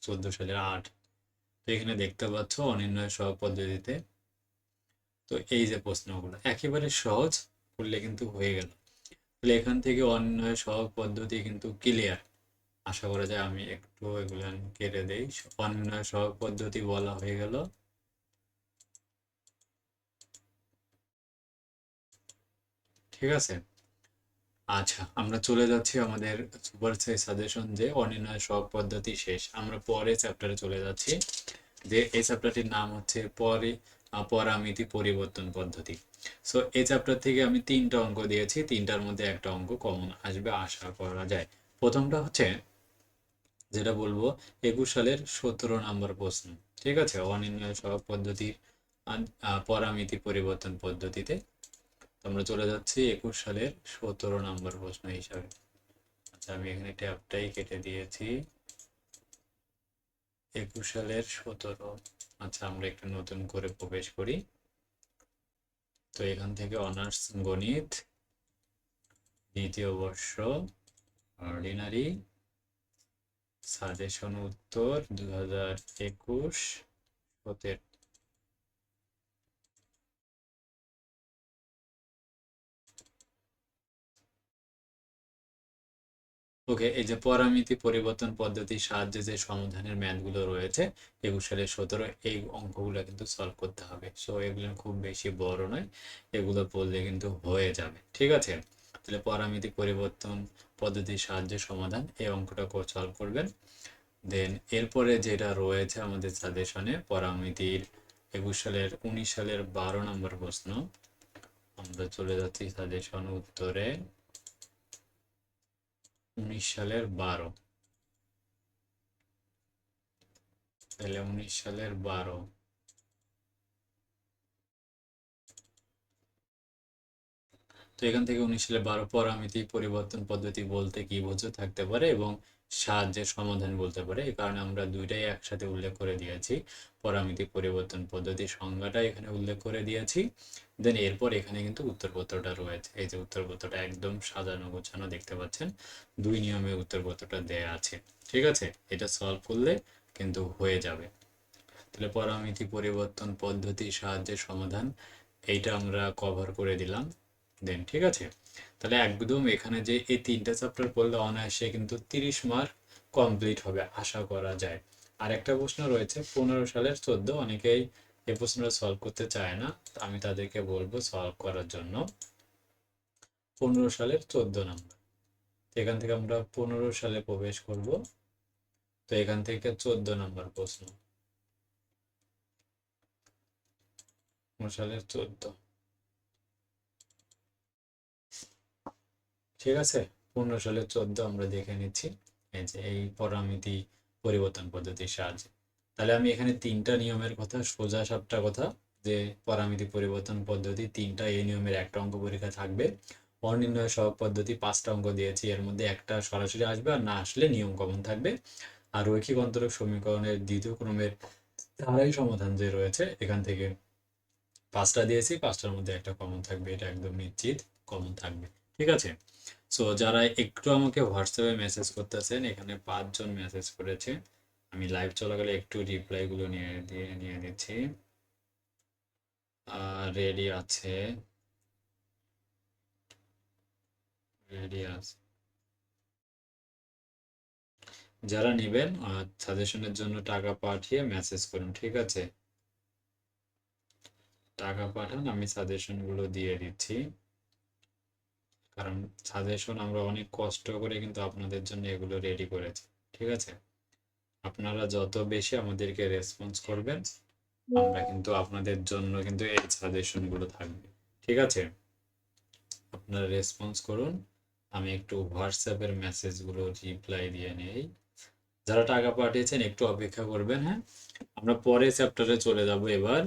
14 সালের 8। তো এখানে দেখতে পাচ্ছ অনির্ণয় সহগ পদ্ধতিতে। তো এই যে প্রশ্নগুলো একেবারে সহজ করলে কিন্তু হয়ে গেল। তাহলে এখান থেকে অনির্ণয় সহগ পদ্ধতি কিন্তু ক্লিয়ার, আশা করা যায়। আমি একটু এগুলো কেটে দেই। অনির্ণয় সহগ পদ্ধতি বলা হয়ে গেল। ঠিক আছে, আচ্ছা আমরা চলে যাচ্ছি আমাদের সুপার সাজেশন যে অনির্ণয় সহগ পদ্ধতি শেষ। আমরা পরে চ্যাপ্টারে চলে যাচ্ছি যে এই চ্যাপ্টারটির নাম হচ্ছে পরামিতি পরিবর্তন পদ্ধতি। সো এই চ্যাপ্টার থেকে আমি 3টা অঙ্ক দিয়েছি, 3টার মধ্যে একটা অঙ্ক কমন আসবে আশা করা যায়। প্রথমটা হচ্ছে যেটা বলবো 21 সালের 17 নম্বর প্রশ্ন, ঠিক আছে? অনির্ণয় সহগ পদ্ধতির পরামিতি পরিবর্তন পদ্ধতিতে। আমরা চলে যাচ্ছি 21 সালের 17 নম্বর প্রশ্ন হিসাবে। আচ্ছা, আমি এখানে ট্যাবটাই কেটে দিয়েছি। 21 সালের 17। আচ্ছা, আমরা একটু নতুন করে প্রবেশ করি। তো এখান থেকে অনার্স গণিত, দ্বিতীয় বর্ষ, অর্ডিনারি, সাজেশন উত্তর 2021 17। ওকে, এই যে পরামিতি পরিবর্তন পদ্ধতির সাহায্যে যে সমাধানের ম্যাথগুলো রয়েছে 21 সালের 17, এই অঙ্কগুলো কিন্তু সলভ করতে হবে। সো এগুলো খুব বেশি বড় নয়, এগুলো পড়লে কিন্তু হয়ে যাবে। ঠিক আছে, তাহলে পরামিতি পরিবর্তন পদ্ধতির সাহায্যে সমাধান, এই অঙ্কটা সলভ করবেন। দেন এরপরে যেটা রয়েছে আমাদের সাজেশনে পরামিতির 19 সালের 12 নম্বর প্রশ্ন। আমরা চলে যাচ্ছি সাজেশন উত্তরে। 19 সালের 12, তাহলে 19 সালের 12। তো এখান থেকে 19 সালের 12 পরামিতি পরিবর্তন পদ্ধতি বলতে কি বোঝো থাকতে পারে এবং সাহায্যের সমাধান বলতে পারে। এই কারণে আমরা দুইটাই একসাথে উল্লেখ করে দিয়েছি। পরামিতি পরিবর্তন পদ্ধতির সংজ্ঞাটা এখানে উল্লেখ করে দিয়েছি। দেন এরপর এখানে কিন্তু উত্তরপত্রটা রয়েছে। এই যে উত্তরপত্রটা একদম সাজানো গোছানো দেখতে পাচ্ছেন, দুই নিয়মে উত্তরপত্রটা দেয়া আছে। ঠিক আছে, এটা সলভ করলে কিন্তু হয়ে যাবে। তাহলে পরামিতি পরিবর্তন পদ্ধতির সাহায্যে সমাধান, এইটা আমরা কভার করে দিলাম। দেন ঠিক আছে, তাহলে একদম এখানে যে এই তিনটা চ্যাপ্টার পড়লে অনায়াসে কিন্তু 30 মার্ক কমপ্লিট হবে আশা করা যায়। আর একটা প্রশ্ন রয়েছে 15 সালের 14, অনেকেই এই প্রশ্নটা সলভ করতে চায় না, আমি তাদেরকে বলবো সলভ করার জন্য। 15 সালের 14 নাম্বার, এখান থেকে আমরা 15 সালে প্রবেশ করব। তো এখান থেকে 14 নাম্বার প্রশ্ন, 15 সালের 14। ঠিক আছে, 15 সালের 14 আমরা দেখে নিচ্ছি। এই যে এই পরামিতি পরিবর্তন পদ্ধতির সাহায্যে, তাহলে আমি এখানে তিনটা নিয়মের কথা, সোজা সাপটা কথা, যে পরামিতি পরিবর্তন পদ্ধতি তিনটা, এই নিয়মের একটা অঙ্ক পরীক্ষা থাকবে। অনির্ণয় সহগ পদ্ধতি 5টা অঙ্ক দিয়েছি, এর মধ্যে একটা সরাসরি আসবে, আর না আসলে নিয়ম কমন থাকবে। আর রৈখিক অন্তরক সমীকরণের দ্বিতীয় ক্রমের ধারাই সমাধান যে রয়েছে, এখান থেকে 5টা দিয়েছি, 5টার মধ্যে একটা কমন থাকবে, এটা একদম নিশ্চিত কমন থাকবে। ঠিক আছে, সো যারা একটু আমাকে হোয়াটসঅ্যাপে মেসেজ করতেছেন, এখানে 5 জন মেসেজ করেছে, আমি লাইভ চলাকালে একটু রিপ্লাইগুলো নিয়ে দিচ্ছি। রেডি আছে, রেডি আছে। যারা নেবেন সাজেশনের জন্য টাকা পাঠিয়ে মেসেজ করুন। ঠিক আছে, টাকা পাঠান, আমি সাজেশনগুলো দিয়ে দিচ্ছি। কারণ সাজেশন আমরা অনেক কষ্ট করে কিন্তু আপনাদের জন্য এগুলো রেডি করেছি। ঠিক আছে, আপনারা যত বেশি আমাদেরকে রেসপন্স করবেন, আমরা কিন্তু আপনাদের জন্য কিন্তু এই সাজেশনগুলো থাকবে। ঠিক আছে, আপনারা রেসপন্স করুন, আমি একটু হোয়াটসঅ্যাপের মেসেজগুলো রিপ্লাই দিয়ে নেই। যারা টাকা পাঠিয়েছেন একটু অপেক্ষা করবেন। হ্যাঁ, আমরা পরে চ্যাপ্টারে চলে যাব। এবার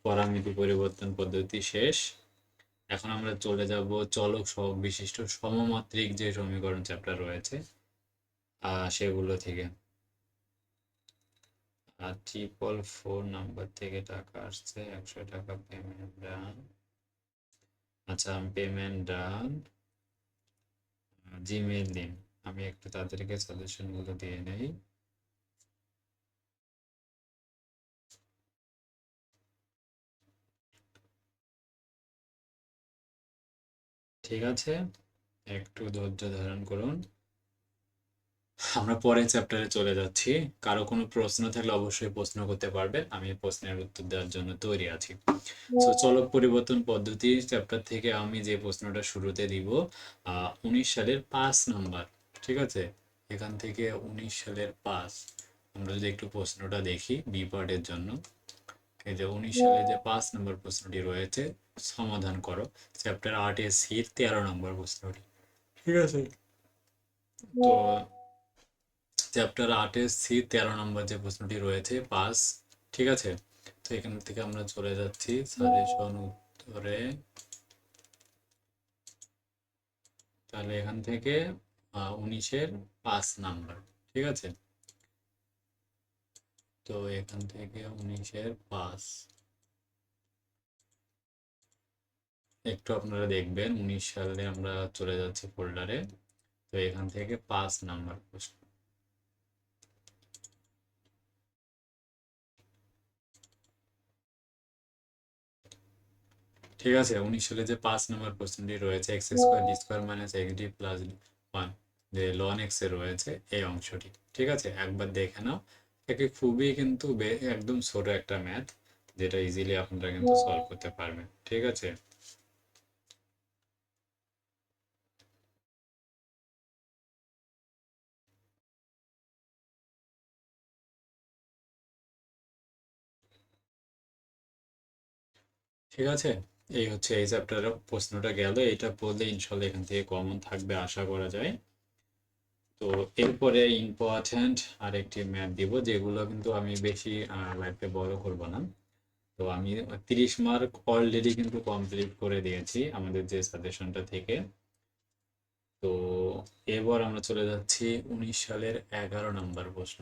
পরামিতি পরিবর্তন পদ্ধতি শেষ, এখন আমরা চলে যাব চলক সহগ বিশিষ্ট সমমাত্রিক যে সমীকরণ চ্যাপ্টার রয়েছে সেগুলো থেকে। 444 নাম্বার থেকে টাকা আসছে, 100 টাকা পেমেন্ট ডান। আচ্ছা, পেমেন্ট ডান, জিমেইল দিন। আমি একটু তাদেরকে সাজেশনগুলো দিয়ে নেই। ঠিক আছে, একটু ধৈর্য ধারণ করুন, আমরা পরের চ্যাপ্টারে চলে যাচ্ছি। কারো কোনো প্রশ্ন থাকলে অবশ্যই প্রশ্ন করতে পারবেন, আমি প্রশ্নের উত্তর দেওয়ার জন্য তৈরি আছি। তো চলক পরিবর্তন পদ্ধতি চ্যাপ্টার থেকে আমি যে প্রশ্নটা শুরুতে দিব 19 সালের 5 নাম্বার। ঠিক আছে, এখান থেকে 19 সালের 5, আমরা যদি একটু প্রশ্নটা দেখি বি পার্টের জন্য। এই যে 19 সালে যে 5 নম্বর প্রশ্নটি রয়েছে, সমাধান করো চ্যাপ্টার 8 এর সি 13 নম্বর প্রশ্নটি। ঠিক আছে, তো চ্যাপ্টার 8 এর সি 13 নম্বর যে প্রশ্নটি রয়েছে 5। ঠিক আছে, তো এখান থেকে আমরা চলে যাচ্ছি সাজেশন উত্তরে। তাহলে এখান থেকে 19-এর 5 নাম্বার, ঠিক আছে। তো এখান থেকে 19-এর 5 একটু আপনারা দেখবেন, 19 সালে আমরা চলে যাচ্ছি ফোল্ডারে। তো এখান থেকে 5 নাম্বার প্রশ্ন। ঠিক আছে, 19 সালে যে 5 নাম্বার প্রশ্নটি রয়েছে, x square D square minus x D plus 1, যে লন এক্স এ রয়েছে এই অংশটি। ঠিক আছে, একবার দেখে নাও। একে খুবই কিন্তু একদম ছোট একটা ম্যাথ, যেটা ইজিলি আপনারা কিন্তু সলভ করতে পারবেন। ঠিক আছে, ঠিক আছে। এই হচ্ছে এই চ্যাপ্টারের প্রশ্নটা গেল। এটা পড়লে ইনশাল্লাহ এখান থেকে কমন থাকবে আশা করা যায়। তো এরপরে ইম্পর্ট্যান্ট আরেকটি ম্যাথ দিব, যেগুলো কিন্তু আমি বেশি লাইফে বড় করব না। তো আমি 30 মার্ক অলরেডি কিন্তু কমপ্লিট করে দিয়েছি আমাদের যে সাজেশনটা থেকে। তো এবার আমরা চলে যাচ্ছি 19 সালের 11 নম্বর প্রশ্ন।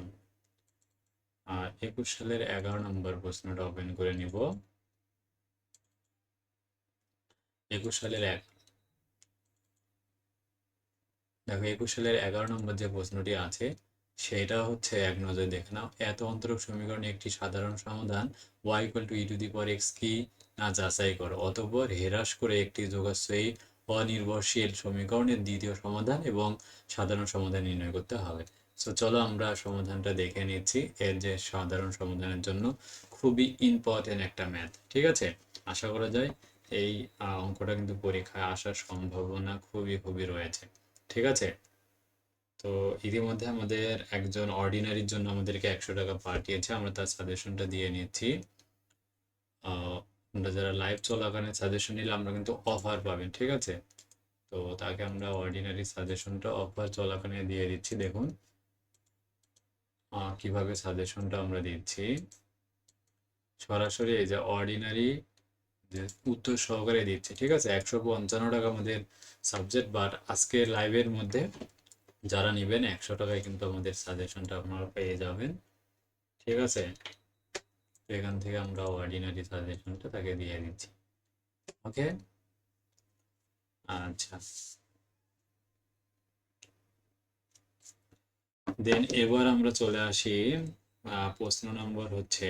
আর 21 সালের 11 নম্বর প্রশ্নটা ওপেন করে নিব। 21 সালের দেখো, 21 সালের 11 নম্বর যে প্রশ্নটি আছে সেটা হচ্ছে, এক নজরে দেখে নাও। এত অন্তরক সমীকরণে একটি সাধারণ সমাধান y = e⁴x কি না যাচাই করো, অতঃপর হ্রাস করে একটি যোগাশ্রয়ী অনির্ভরশীল সমীকরণের দ্বিতীয় সমাধান এবং সাধারণ সমাধান নির্ণয় করতে হবে। সো চলো আমরা সমাধানটা দেখে নিচ্ছি। এর যে সাধারণ সমাধানের জন্য খুবই ইম্পর্টেন্ট একটা ম্যাথ। ঠিক আছে, আশা করা যায় এই অঙ্কটা কিন্তু পরীক্ষায় আসার সম্ভাবনা খুবই খুবই রয়েছে। ঠিক আছে, তো ইতিমধ্যে আমাদের একজন অর্ডিনারির জন্য আমাদেরকে 100 টাকা পাঠিয়েছে, আমরা তার সাজেশনটা দিয়ে নিচ্ছি। আমরা যারা লাইভ চলাকালীন সাজেশন নিলে আমরা কিন্তু অফার পাবেন। ঠিক আছে, তো তাকে আমরা অর্ডিনারি সাজেশনটা অফার চলাকালীন দিয়ে দিচ্ছি। দেখুন কিভাবে সাজেশনটা আমরা দিচ্ছি। সরাসরি এই যে অর্ডিনারি যে উত্তর সহকারে দিচ্ছি। ঠিক আছে, 155 টাকা আমাদের সাবজেক্ট, বাট আজকে লাইভের মধ্যে যারা নেবেন 100 টাকায় কিন্তু আমাদের সাজেশনটা আপনারা পেয়ে যাবেন। ঠিক আছে, এখান থেকে আমরা অর্ডিনারি সাজেশনটা তাকে দিয়ে দিচ্ছি। ওকে, আচ্ছা। দেন এবার আমরা চলে আসি প্রশ্ন নম্বর হচ্ছে,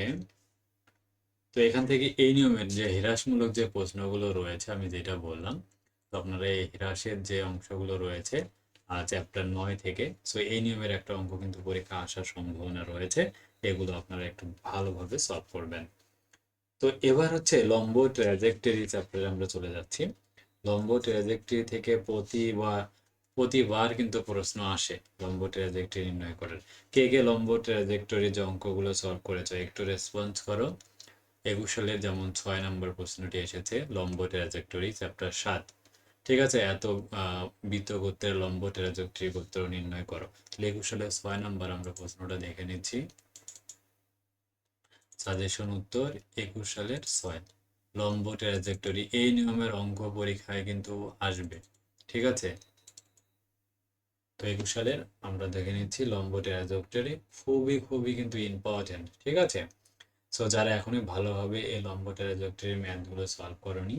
তো এখান থেকে এই নিয়মের যে হ্রাসমূলক যে প্রশ্নগুলো রয়েছে আমি যেটা বললাম, তো আপনারা এই হ্রাসের যে অংশগুলো রয়েছে চ্যাপ্টার 9 থেকে, সো এই নিয়মের একটা অঙ্ক কিন্তু পরীক্ষা আসার সম্ভাবনা রয়েছে। এগুলো আপনারা একটু ভালোভাবে সলভ করবেন। তো এবার হচ্ছে লম্ব ট্র্যাজেক্টরি চ্যাপ্টারে আমরা চলে যাচ্ছি। লম্ব ট্র্যাজেক্টরি থেকে প্রতিবার কিন্তু প্রশ্ন আসে লম্ব ট্র্যাজেক্টরি নির্ণয় করার। কে কে লম্ব ট্র্যাজেক্টরি যে অঙ্কগুলো সলভ করেছো একটু রেসপন্স করো। 21 সালের যেমন 6 নম্বর প্রশ্নটি এসেছে, লম্ব ট্র্যাজেক্টরি চ্যাপ্টার 7। ঠিক আছে, এত বৃত্তগোত্রের লম্ব ট্র্যাজেক্টরি গোত্র নির্ণয় করো। 21 সালের 6 নম্বর আমরা প্রশ্নটা দেখে নিচ্ছি। সাজেশন উত্তর 21 সালের 6, লম্ব ট্র্যাজেক্টরি। এই নিয়মের অঙ্ক পরীক্ষায় কিন্তু আসবে। ঠিক আছে, তো 21 সালের আমরা দেখে নিচ্ছি লম্ব ট্র্যাজেক্টরি, খুবই খুবই কিন্তু ইম্পর্টেন্ট। ঠিক আছে, সো যারা এখনই ভালোভাবে এই লম্ব ট্র্যাজেক্টরির ম্যাথগুলো সলভ করনি,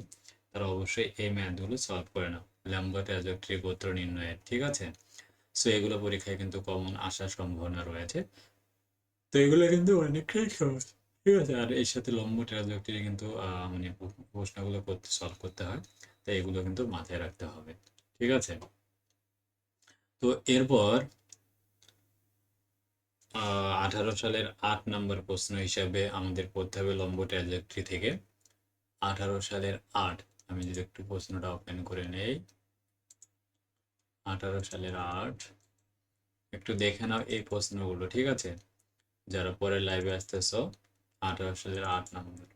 তারা অবশ্যই এই ম্যাথগুলো সলভ করে নাও লম্ব ট্র্যাজেক্টরি গোত্র নির্ণয়ের। ঠিক আছে, সো এগুলো পরীক্ষায় কিন্তু কমন আসার সম্ভাবনা রয়েছে। তো এগুলো কিন্তু অনেকটাই সহজ। ঠিক আছে, আর এর সাথে লম্ব ট্র্যাজেক্টরি কিন্তু মানে প্রশ্নগুলো করতে সলভ করতে হয়, তাই এগুলো কিন্তু মাথায় রাখতে হবে। ঠিক আছে, তো এরপর 18 সালের 8 নম্বর প্রশ্ন হিসাবে আমাদের পড়তে হবে লম্ব ট্র্যাজেক্টরি থেকে। 18 সালের 8, আমি যদি একটু প্রশ্নটা ওপেন করে নেই। 18 সালের 8 একটু দেখে নাও এই প্রশ্নগুলো। ঠিক আছে, যারা পরে লাইভে আসতেছো, 18 সালের 8 নম্বর,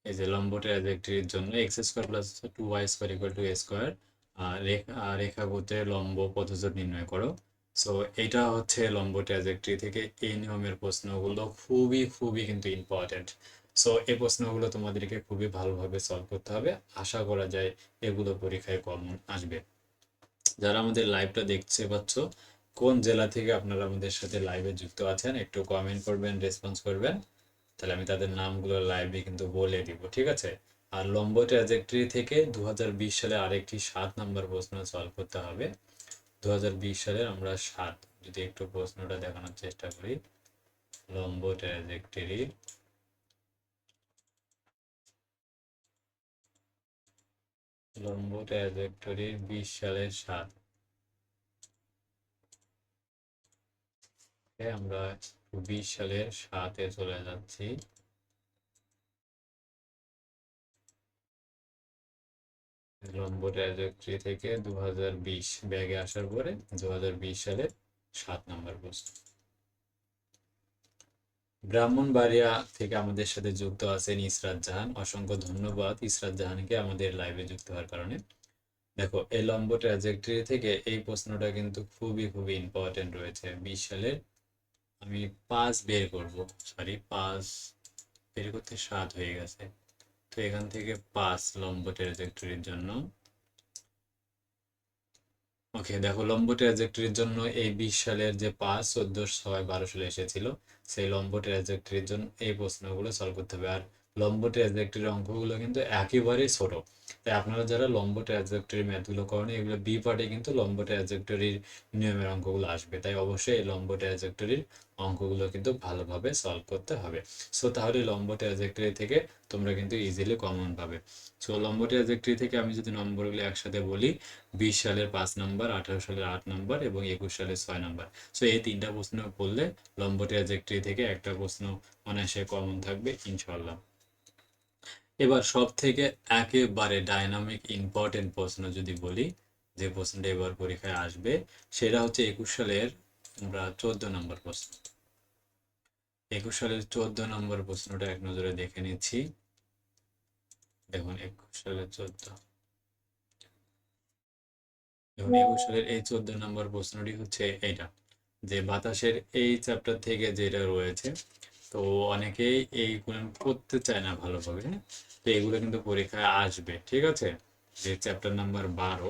এই যে লম্ব ট্র্যাজেক্টরির জন্য X square plus 2y square equal to A square, রেখা গোত্রের লম্ব পথজোট নির্ণয় করো। সো এটা হচ্ছে লম্ব ট্র্যাজেক্টরি থেকে এই নিয়মের প্রশ্নগুলো খুবই খুবই কিন্তু ইম্পর্ট্যান্ট। সো এই প্রশ্নগুলো তোমাদেরকে খুবই ভালোভাবে সলভ করতে হবে। আশা করা যায় এগুলো পরীক্ষায় কমন আসবে। যারা আমাদের লাইভটা দেখতে পাচ্ছ, কোন জেলা থেকে আপনারা আমাদের সাথে লাইভে যুক্ত আছেন একটু কমেন্ট করবেন, রেসপন্স করবেন, তাহলে আমি তাদের নামগুলো লাইভে কিন্তু বলে দিব, ঠিক আছে? আর লম্ব ট্র্যাজেক্টরি থেকে 2020 সালে আরেকটি 7 নম্বর প্রশ্ন সলভ করতে হবে। 2020 সালের আমরা 7, যদি একটু প্রশ্নটা দেখানোর চেষ্টা করি। লম্ব ট্র্যাজেক্টরি, লম্ব ট্র্যাজেক্টরির 20 সালের 7, আমরা 20 সালের 7-এ চলে যাচ্ছি। লম্ব ট্র্যাজেক্টরি থেকে 2020 ব্যাগে আসার পরে 2020 সালে 7 নম্বর প্রশ্ন। ব্রাহ্মণবাড়িয়া থেকে আমাদের সাথে যুক্ত আছেন ইসরাত জাহান। অসংখ্য ধন্যবাদ ইসরাত জাহানকে আমাদের লাইভে যুক্ত হওয়ার কারণে। দেখো, এই লম্ব ট্র্যাজেক্টরি থেকে এই প্রশ্নটা কিন্তু খুবই খুবই ইম্পর্টেন্ট রয়েছে 20 সালের। আমি 5 বের করব, সরি 5 বের করতে 7 হয়ে গেছে। তো এখান থেকে 5 লম্ব ট্র্যাজেক্টরির জন্য। ওকে, দেখো লম্ব ট্র্যাজেক্টরির জন্য এই 20 সালের যে 5, 14, 6, 12 সালে এসেছিল, সেই লম্ব ট্র্যাজেক্টরির জন্য এই প্রশ্নগুলো সলভ করতে হবে। আর লম্ব ট্র্যাজেক্টরির অঙ্কগুলো কিন্তু একেবারেই ছোট। তাই আপনারা যারা লম্ব ট্র্যাজেক্টরির ম্যাথগুলো করেন, এগুলো বি পার্টে কিন্তু লম্ব ট্র্যাজেক্টরির নিয়মের অঙ্কগুলো আসবে। তাই অবশ্যই এই লম্ব ট্র্যাজেক্টরির অঙ্কগুলো কিন্তু ভালোভাবে সলভ করতে হবে। সো তাহলে লম্ব ট্র্যাজেক্টরি থেকে তোমরা কিন্তু ইজিলি কমন পাবে। সো লম্ব ট্র্যাজেক্টরি থেকে আমি যদি নম্বরগুলো একসাথে বলি, 20 সালের 5 নম্বর, 18 সালের 8 নম্বর এবং 21 সালের 6 নম্বর। সো এই 3টা প্রশ্ন পড়লে লম্ব ট্র্যাজেক্টরি থেকে একটা প্রশ্ন অনায়াসে কমন থাকবে ইনশাল্লাহ। এবার সব থেকে একেবারে ডাইনামিক ইম্পর্টেন্ট প্রশ্ন যদি বলি, যে প্রশ্নটা এবার পরীক্ষায় আসবে, সেটা হচ্ছে 21 সালের আমরা 14 নম্বর প্রশ্ন। 21 সালের 14 নম্বর প্রশ্নটা এক নজরে দেখে নিচ্ছি। দেখুন 21 সালের 14, এবং 21 সালের এই 14 নম্বর প্রশ্নটি হচ্ছে এইটা, যে বাতাসের এই চ্যাপ্টার থেকে যেটা রয়েছে। তো অনেকেই এইগুলো করতে চায় না ভালোভাবে, হ্যাঁ? তো এগুলো কিন্তু পরীক্ষায় আসবে, ঠিক আছে? যে চ্যাপ্টার নাম্বার 12,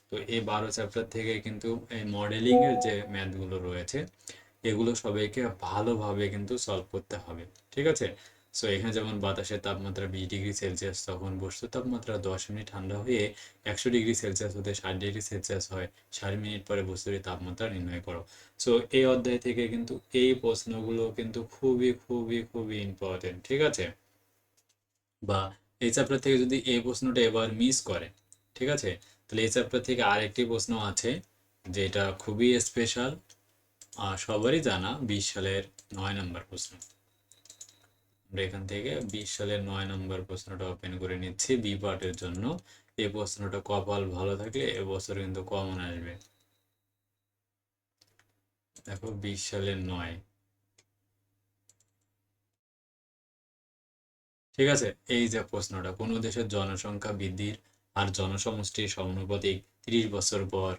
তো এই 12 চ্যাপ্টার থেকে কিন্তু এই মডেলিং এর যে ম্যাথগুলো রয়েছে, এগুলো সবাইকে ভালোভাবে কিন্তু সলভ করতে হবে, ঠিক আছে? সো এখানে যেমন বাতাসের তাপমাত্রা 20 ডিগ্রি সেলসিয়াস, তখন বস্তুর তাপমাত্রা 10 মিনিট ঠান্ডা হয়ে 100 ডিগ্রি সেলসিয়াস হতে 60 ডিগ্রি সেলসিয়াস হয়, 60 মিনিট পরে বস্তুর তাপমাত্রা নির্ণয় করো। সো এই অধ্যায় থেকে কিন্তু এই প্রশ্নগুলো কিন্তু খুবই খুবই খুবই ইম্পর্টেন্ট, ঠিক আছে? বা এই চ্যাপ্টার থেকে যদি এই প্রশ্নটা এবার মিস করে, ঠিক আছে, তাহলে এই চ্যাপ্টার থেকে আরেকটি প্রশ্ন আছে যেটা খুবই স্পেশাল, সবারই জানা, 20 সালের 9 নম্বর প্রশ্ন। আমরা এখান থেকে 20 সালের 9 নম্বর প্রশ্নটা ওপেন করে নিচ্ছি বি পার্টের জন্য। এই প্রশ্নটা কপাল ভালো থাকলে এবছর কিন্তু কমন আসবে। দেখো 20 সালের 9, ঠিক আছে? এই যে প্রশ্নটা, কোনো দেশের জনসংখ্যা বৃদ্ধির আর জনসমষ্টির সমানুপাতিক 30 বছর পর,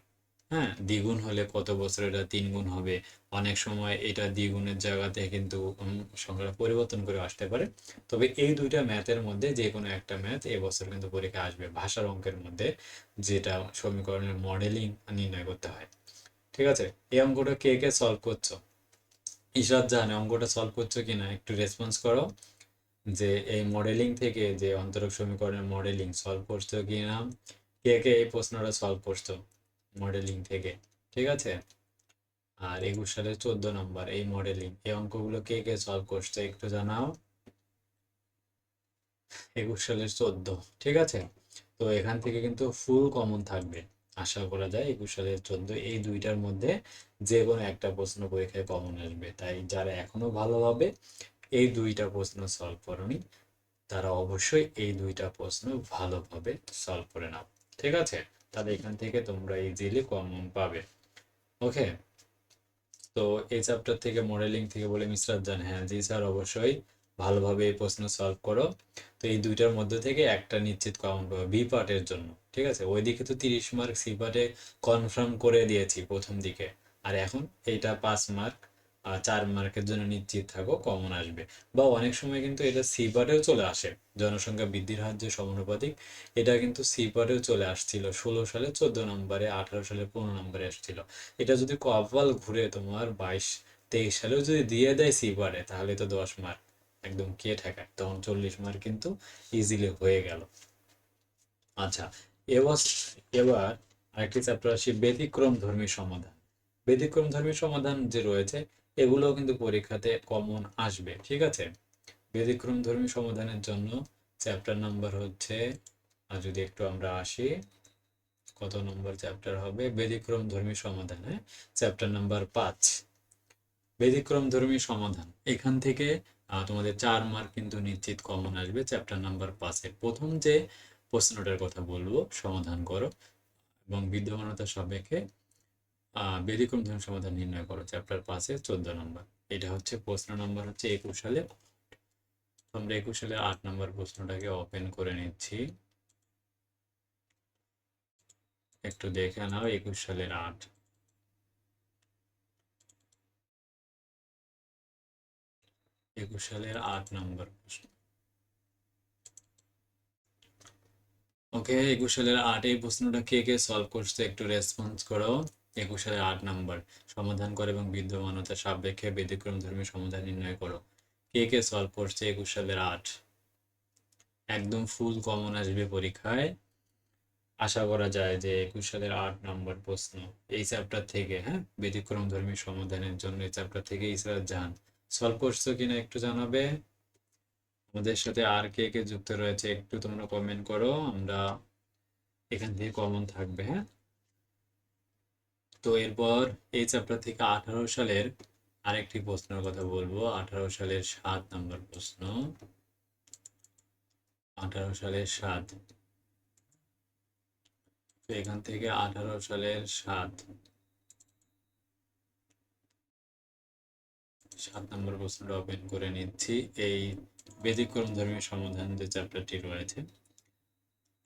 হ্যাঁ, দ্বিগুণ হলে কত বছর এটা 3 গুণ হবে? অনেক সময় এটা দ্বিগুণের জায়গাতে কিন্তু সংখ্যাটা পরিবর্তন করে আসতে পারে। তবে এই দুইটা ম্যাথের মধ্যে যে কোনো একটা ম্যাথ এবছর কিন্তু পরীক্ষা আসবে, ভাষার অঙ্কের মধ্যে, যেটা সমীকরণের মডেলিং নির্ণয় করতে হয়, ঠিক আছে? এই অঙ্কটা কে কে সলভ করছো? ইশরাত জাহান, অঙ্কটা সলভ করছো কিনা একটু রেসপন্স করো। যে এই মডেলিং থেকে, যে অন্তরক সমীকরণের মডেলিং সলভ করছো কিনা, কে কে এই প্রশ্নটা সলভ করছো মডেলিং থেকে, ঠিক আছে? আর 21 সালের 14 নম্বর এই মডেলিং, এই অঙ্কগুলো কে কে সলভ করছে একটু জানাও। 21 সালের 14, ঠিক আছে? তো এখান থেকে কিন্তু ফুল কমন থাকবে, আশা করা যায় 21 সালের 14 এই দুইটার মধ্যে যে কোনো একটা প্রশ্ন পরীক্ষায় কমন আসবে। তাই যারা এখনো ভালোভাবে এই দুইটা প্রশ্ন সলভ করনি, তারা অবশ্যই এই দুইটা প্রশ্ন ভালোভাবে সলভ করে নাও, ঠিক আছে? তাহলে এখান থেকে তোমরা ইজিলি কমন পাবে। ওকে, তো এই চ্যাপ্টার থেকে মডেলিং থেকে বলে মিস্টার জান, হ্যাঁ জি স্যার, অবশ্যই ভালোভাবে এই প্রশ্ন সলভ করো। তো এই দুইটার মধ্যে থেকে একটা নিশ্চিত কমন পাবে বি পার্টের জন্য, ঠিক আছে? ওইদিকে তো 30 মার্ক, সি পার্টে কনফার্ম করে দিয়েছি প্রথম দিকে, আর এখন এইটা 5 মার্ক, 4 মার্কের জন্য নিশ্চিত থাকো কমন আসবে। বা অনেক সময় কিন্তু এটা সি পার্টেও চলে আসে, জনসংখ্যা বৃদ্ধির হার যে সমানুপাতিক, এটা কিন্তু সি পার্টেও চলে আসছিল 16 সালে 14 নম্বরে, 18 সালে 15 নম্বরে আসছিল। এটা যদি কপাল ঘুরে তোমার 22-23 সালেও যদি দিয়ে দেয় সি পার্টে, তাহলে তো 10 মার্ক একদম কে ঠেকায়, তখন 40 মার্ক কিন্তু ইজিলি হয়ে গেল। আচ্ছা, এবার এবার আরেকটি চ্যাপ্টার আসি, ব্যতিক্রম ধর্মী সমাধান। ব্যতিক্রম ধর্মী সমাধান যে রয়েছে, এগুলোও কিন্তু পরীক্ষাতে কমন আসবে, ঠিক আছে। ব্যতিক্রম ধর্মী সমাধানের জন্য চ্যাপ্টার নাম্বার হচ্ছে, আর যদি একটু আমরা আসি, কত নম্বর চ্যাপ্টার হবে, ব্যতিক্রম ধর্মী সমাধান, হ্যাঁ, চ্যাপ্টার নাম্বার 5, ব্যতিক্রম ধর্মী সমাধান। এখান থেকে তোমাদের 4 মার্ক কিন্তু নিশ্চিত কমন আসবে। চ্যাপ্টার নাম্বার 5-এর প্রথম যে প্রশ্নটার কথা বলবো, সমাধান করো এবং বিদ্যমানতার সাপেক্ষে ব্যতিক্রম ধর্মী সমাধান নির্ণয় করো, চ্যাপ্টার 5-এর 14 নম্বর। এটা হচ্ছে প্রশ্ন নম্বর হচ্ছে 21 সালে। আমরা 21 সালের 8 নম্বর প্রশ্নটাকে ওপেন করে নিচ্ছি, একটু দেখে নাও। 21 সালের 8, 21 সালের 8 নম্বর প্রশ্ন। ওকে, 21 সালের 8 এই প্রশ্নটা কে কে সলভ করছে একটু রেসপন্স করো। 21 সালের 8 নম্বর, সমাধান করো এবং বিদ্যমানতার সাপেক্ষে ব্যতিক্রম ধর্মী সমাধান নির্ণয় করো। কে কে সলভ করছে 21 সালের 8? একদম ফুল কমন আসবে পরীক্ষায়, আশা করা যায় যে 21 সালের 8 নম্বর প্রশ্ন এই চ্যাপ্টার থেকে, হ্যাঁ, ব্যতিক্রম ধর্মী সমাধানের জন্য এই চ্যাপ্টার থেকে ইসরাত জাহান সলভ করছো কিনা একটু জানাবে। আমাদের সাথে আর কে কে যুক্ত রয়েছে একটু তোমরা কমেন্ট করো, আমরা এখান থেকে কমন থাকবে, হ্যাঁ। তো এরপর এই চ্যাপ্টার থেকে 18 সালের আরেকটি প্রশ্নের কথা বলবো, 18 সালের 7 নম্বর প্রশ্ন। 18 সালের 7, তো এখান থেকে 18 সালের 7 নম্বর প্রশ্নটা ওপেন করে নিচ্ছি। এই ব্যতিক্রম ধর্মী সমাধান যে চ্যাপ্টারটি রয়েছে,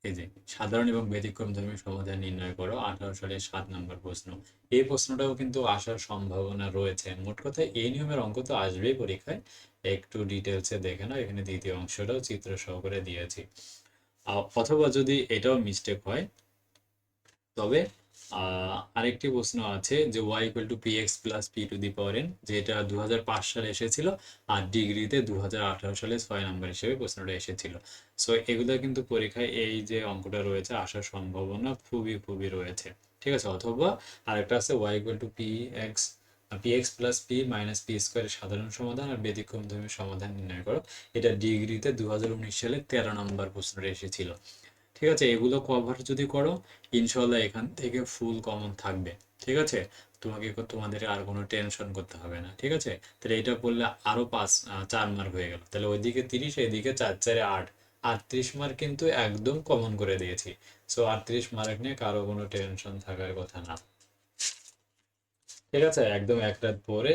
এই যে সাধারণ এবং ব্যতিক্রম ধর্মী সমাধান নির্ণয় করো, 18 সালের 7 নম্বর প্রশ্ন। এই প্রশ্নটাও কিন্তু আসার সম্ভাবনা রয়েছে। মোট কথা এই নিয়মের অঙ্ক তো আসবেই পরীক্ষায়, একটু ডিটেলসে দেখে নাও, এখানে দ্বিতীয় অংশটাও চিত্র সহকারে দিয়েছি। অথবা যদি এটাও মিস্টেক হয়, তবে আরেকটি প্রশ্ন আছে যে y equal to px plus p to the power n, যেটা 2005 সালে এসেছিল, আর ডিগ্রিতে 2018 সালে 6 নম্বর হিসেবে প্রশ্নটা এসেছিল। সো এগুলো কিন্তু পরীক্ষায় এই যে অঙ্কটা রয়েছে আসার সম্ভাবনা খুবই খুবই রয়েছে, ঠিক আছে। অথবা আরেকটা আছে y equal to px plus p minus p স্কোয়ারের সাধারণ সমাধান আর ব্যতিক্রম ধর্মী সমাধান নির্ণয় করো, এটা ডিগ্রিতে 2019 সালে 13 নম্বর প্রশ্নটা এসেছিল, ঠিক আছে। এগুলো কভার যদি করো, ইনশাল্লাহ এখান থেকে ফুল কমন থাকবে, ঠিক আছে। তোমাদের আর কোনো টেনশন করতে হবে না, ঠিক আছে। তাহলে এটা পড়লে আরো 4 মার্ক হয়ে গেল, তাহলে ওইদিকে 30, এদিকে 4 4 8, 38 মার্ক কিন্তু একদম কমন করে দিয়েছি। সো 38 মার্ক নিয়ে কারো কোনো টেনশন থাকার কথা না, ঠিক আছে। একদম এক রাত পরে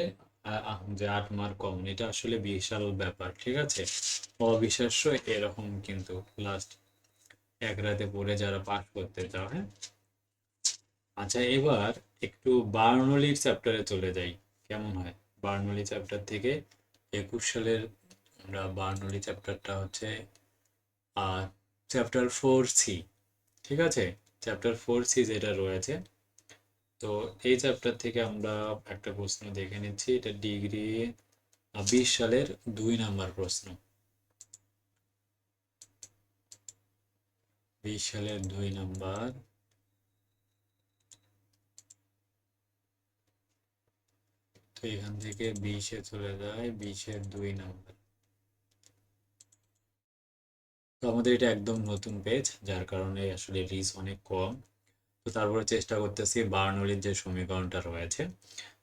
যে 8 মার্ক কমন, এটা আসলে বিশাল ব্যাপার, ঠিক আছে। অবিশ্বাস্য এরকম কিন্তু লাস্ট এক রাতে পড়ে যারা পাস করতে চাও, হ্যাঁ। আচ্ছা, এবার একটু বার্নৌলির চ্যাপ্টারে চলে যাই, কেমন হয়। বার্নৌলি চ্যাপ্টার থেকে 21 সালের, আমরা বার্নৌলি চ্যাপ্টারটা হচ্ছে চ্যাপ্টার 4C, ঠিক আছে। চ্যাপ্টার 4C যেটা রয়েছে, তো এই চ্যাপ্টার থেকে আমরা একটা প্রশ্ন দেখে নিচ্ছি, এটা ডিগ্রি 20 সালের 2 নম্বর প্রশ্ন। 20 সালের 2 নম্বর, তো এখান থেকে 20-এ চলে যায়, 20-এর 2 নম্বর। তো আমাদের এটা একদম নতুন পেজ, যার কারণে আসলে রিস্ক অনেক কম। তো তারপরে চেষ্টা করতেছি বার্নৌলির যে সমীকরণটা রয়েছে,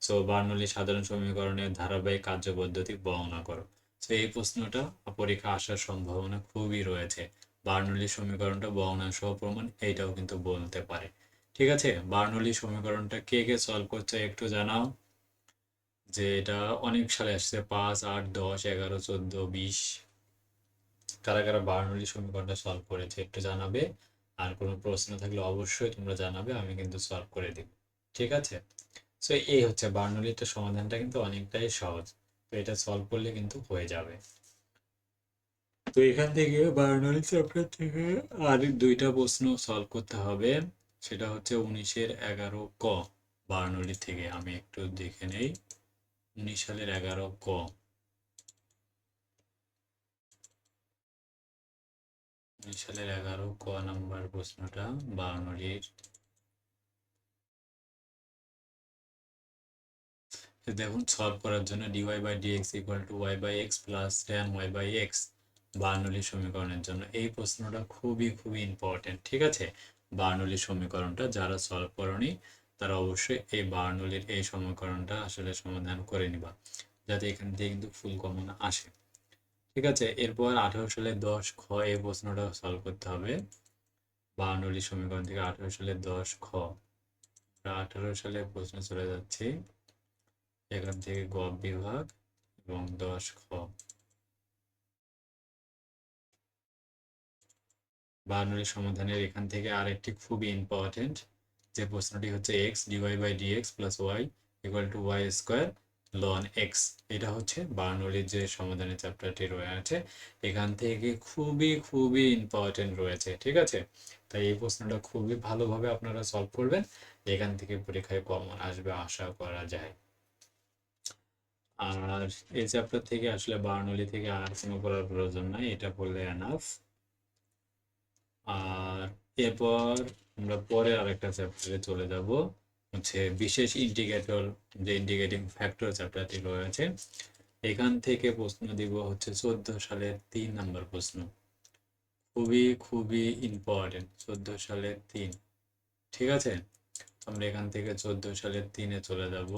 সো বার্নৌলির সাধারণ সমীকরণের ধারাবাহিক কার্য পদ্ধতি বর্ণনা করো। তো এই প্রশ্নটা পরীক্ষা আসার সম্ভাবনা খুবই রয়েছে। বার্নৌলির সমীকরণটা বর্ণনা সহ প্রমাণ, এইটাও কিন্তু বলতে পারে, ঠিক আছে। বার্নৌলির সমীকরণটা কে কে সলভ করছে একটু জানাও, যে এটা অনেক সালে আসছে, 5, 8, 10, 11, 14, 20, কারা কারা বার্নৌলি সমীকরণটা সলভ করেছে একটু জানাবে। আর কোনো প্রশ্ন থাকলে অবশ্যই তোমরা জানাবে, আমি কিন্তু সলভ করে দিব, ঠিক আছে। সো এই হচ্ছে বার্নৌলিটার সমাধানটা কিন্তু অনেকটাই সহজ। তো এটা সলভ করলে কিন্তু হয়ে যাবে। তো এখান থেকে বার্নৌলি চ্যাপ্টার থেকে আর দুইটা প্রশ্ন সলভ করতে হবে। সেটা হচ্ছে 19-এর 11 ক বার্নৌলি থেকে। আমি একটু দেখে নেই। 19 সালের 11 ক। 19 সালের 11 ক নাম্বার প্রশ্নটা বার্নৌলির। দেখুন, সলভ করার জন্য dy by dx equal to y by X plus tan y by X বার্নৌলির সমীকরণের জন্য। এই প্রশ্নটা খুবই খুবই ইম্পর্টেন্ট। ঠিক আছে, বার্নৌলির সমীকরণটা যারা সলভ করনি তারা অবশ্যই এই বার্নৌলির এই সমীকরণটা আসলে সমাধান করে নিবা, যাতে এখান থেকে কিন্তু ফুল কমন আসে। ঠিক আছে, এরপর 18 সালে 10 খ এই প্রশ্নটা সলভ করতে হবে। বার্নৌলির সমীকরণ থেকে 18 সালে 10 খ। 18 সালে প্রশ্ন চলে যাচ্ছি। এখান থেকে গ বিভাগ এবং 10 খ। বার্নৌলির সমাধানের এখান থেকে আরেকটি খুবই ইম্পর্টেন্ট যে প্রশ্নটি হচ্ছে X dy by dx plus Y equal to Y square ln X. এটা হচ্ছে বার্নৌলির যে সমাধানের চ্যাপ্টারটি রয়েছে এখান থেকে খুবই খুবই ইম্পর্টেন্ট রয়েছে। ঠিক আছে, তাই এই প্রশ্নটা খুবই ভালোভাবে আপনারা সলভ করবেন। এখান থেকে পরীক্ষায় কমন আসবে আশা করা যায়। আর এই চ্যাপ্টার থেকে আসলে বার্নৌলি থেকে আর কোনো করার প্রয়োজন নাই, এটা পড়লে এনাফ। আর এরপর আমরা পরে আরেকটা চ্যাপ্টারে চলে যাব, হচ্ছে বিশেষ ইন্টিগ্রেটর, যে ইন্টিগ্রেটিং ফ্যাক্টর চ্যাপ্টারটি রয়েছে। এখান থেকে প্রশ্ন দিব হচ্ছে 14 সালের 3 নাম্বার প্রশ্ন। খুবই খুবই ইম্পর্টেন্ট, 14 সালের 3। ঠিক আছে, আমরা এখান থেকে 14 সালের 3-এ চলে যাব।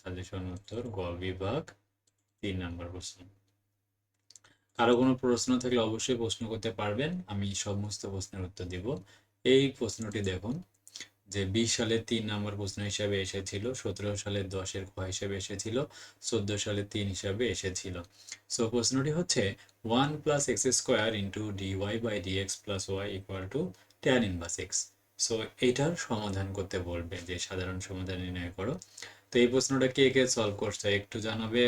সাজেশন উত্তর গ বিভাগ 3 নাম্বার প্রশ্ন। কারো কোনো প্রশ্ন থাকলে অবশ্যই প্রশ্ন করতে পারবেন, আমি সমস্ত প্রশ্নের উত্তর দিব। এই প্রশ্নটি দেখুন, যে 20 সালের 3 নম্বর প্রশ্ন হিসাবে এসেছিল, 17 সালের 10-এর খ হিসেবে এসেছিল, 14 সালের 3 হিসাবে এসেছিল। সো প্রশ্নটি হচ্ছে 1 plus X square into dy by dx plus Y equal to tan inverse X. So এইটার সমাধান করতে বলবে যে সাধারণ সমাধান নির্ণয় করো। তো এই প্রশ্নটা কে কে সলভ করছে একটু জানাবে,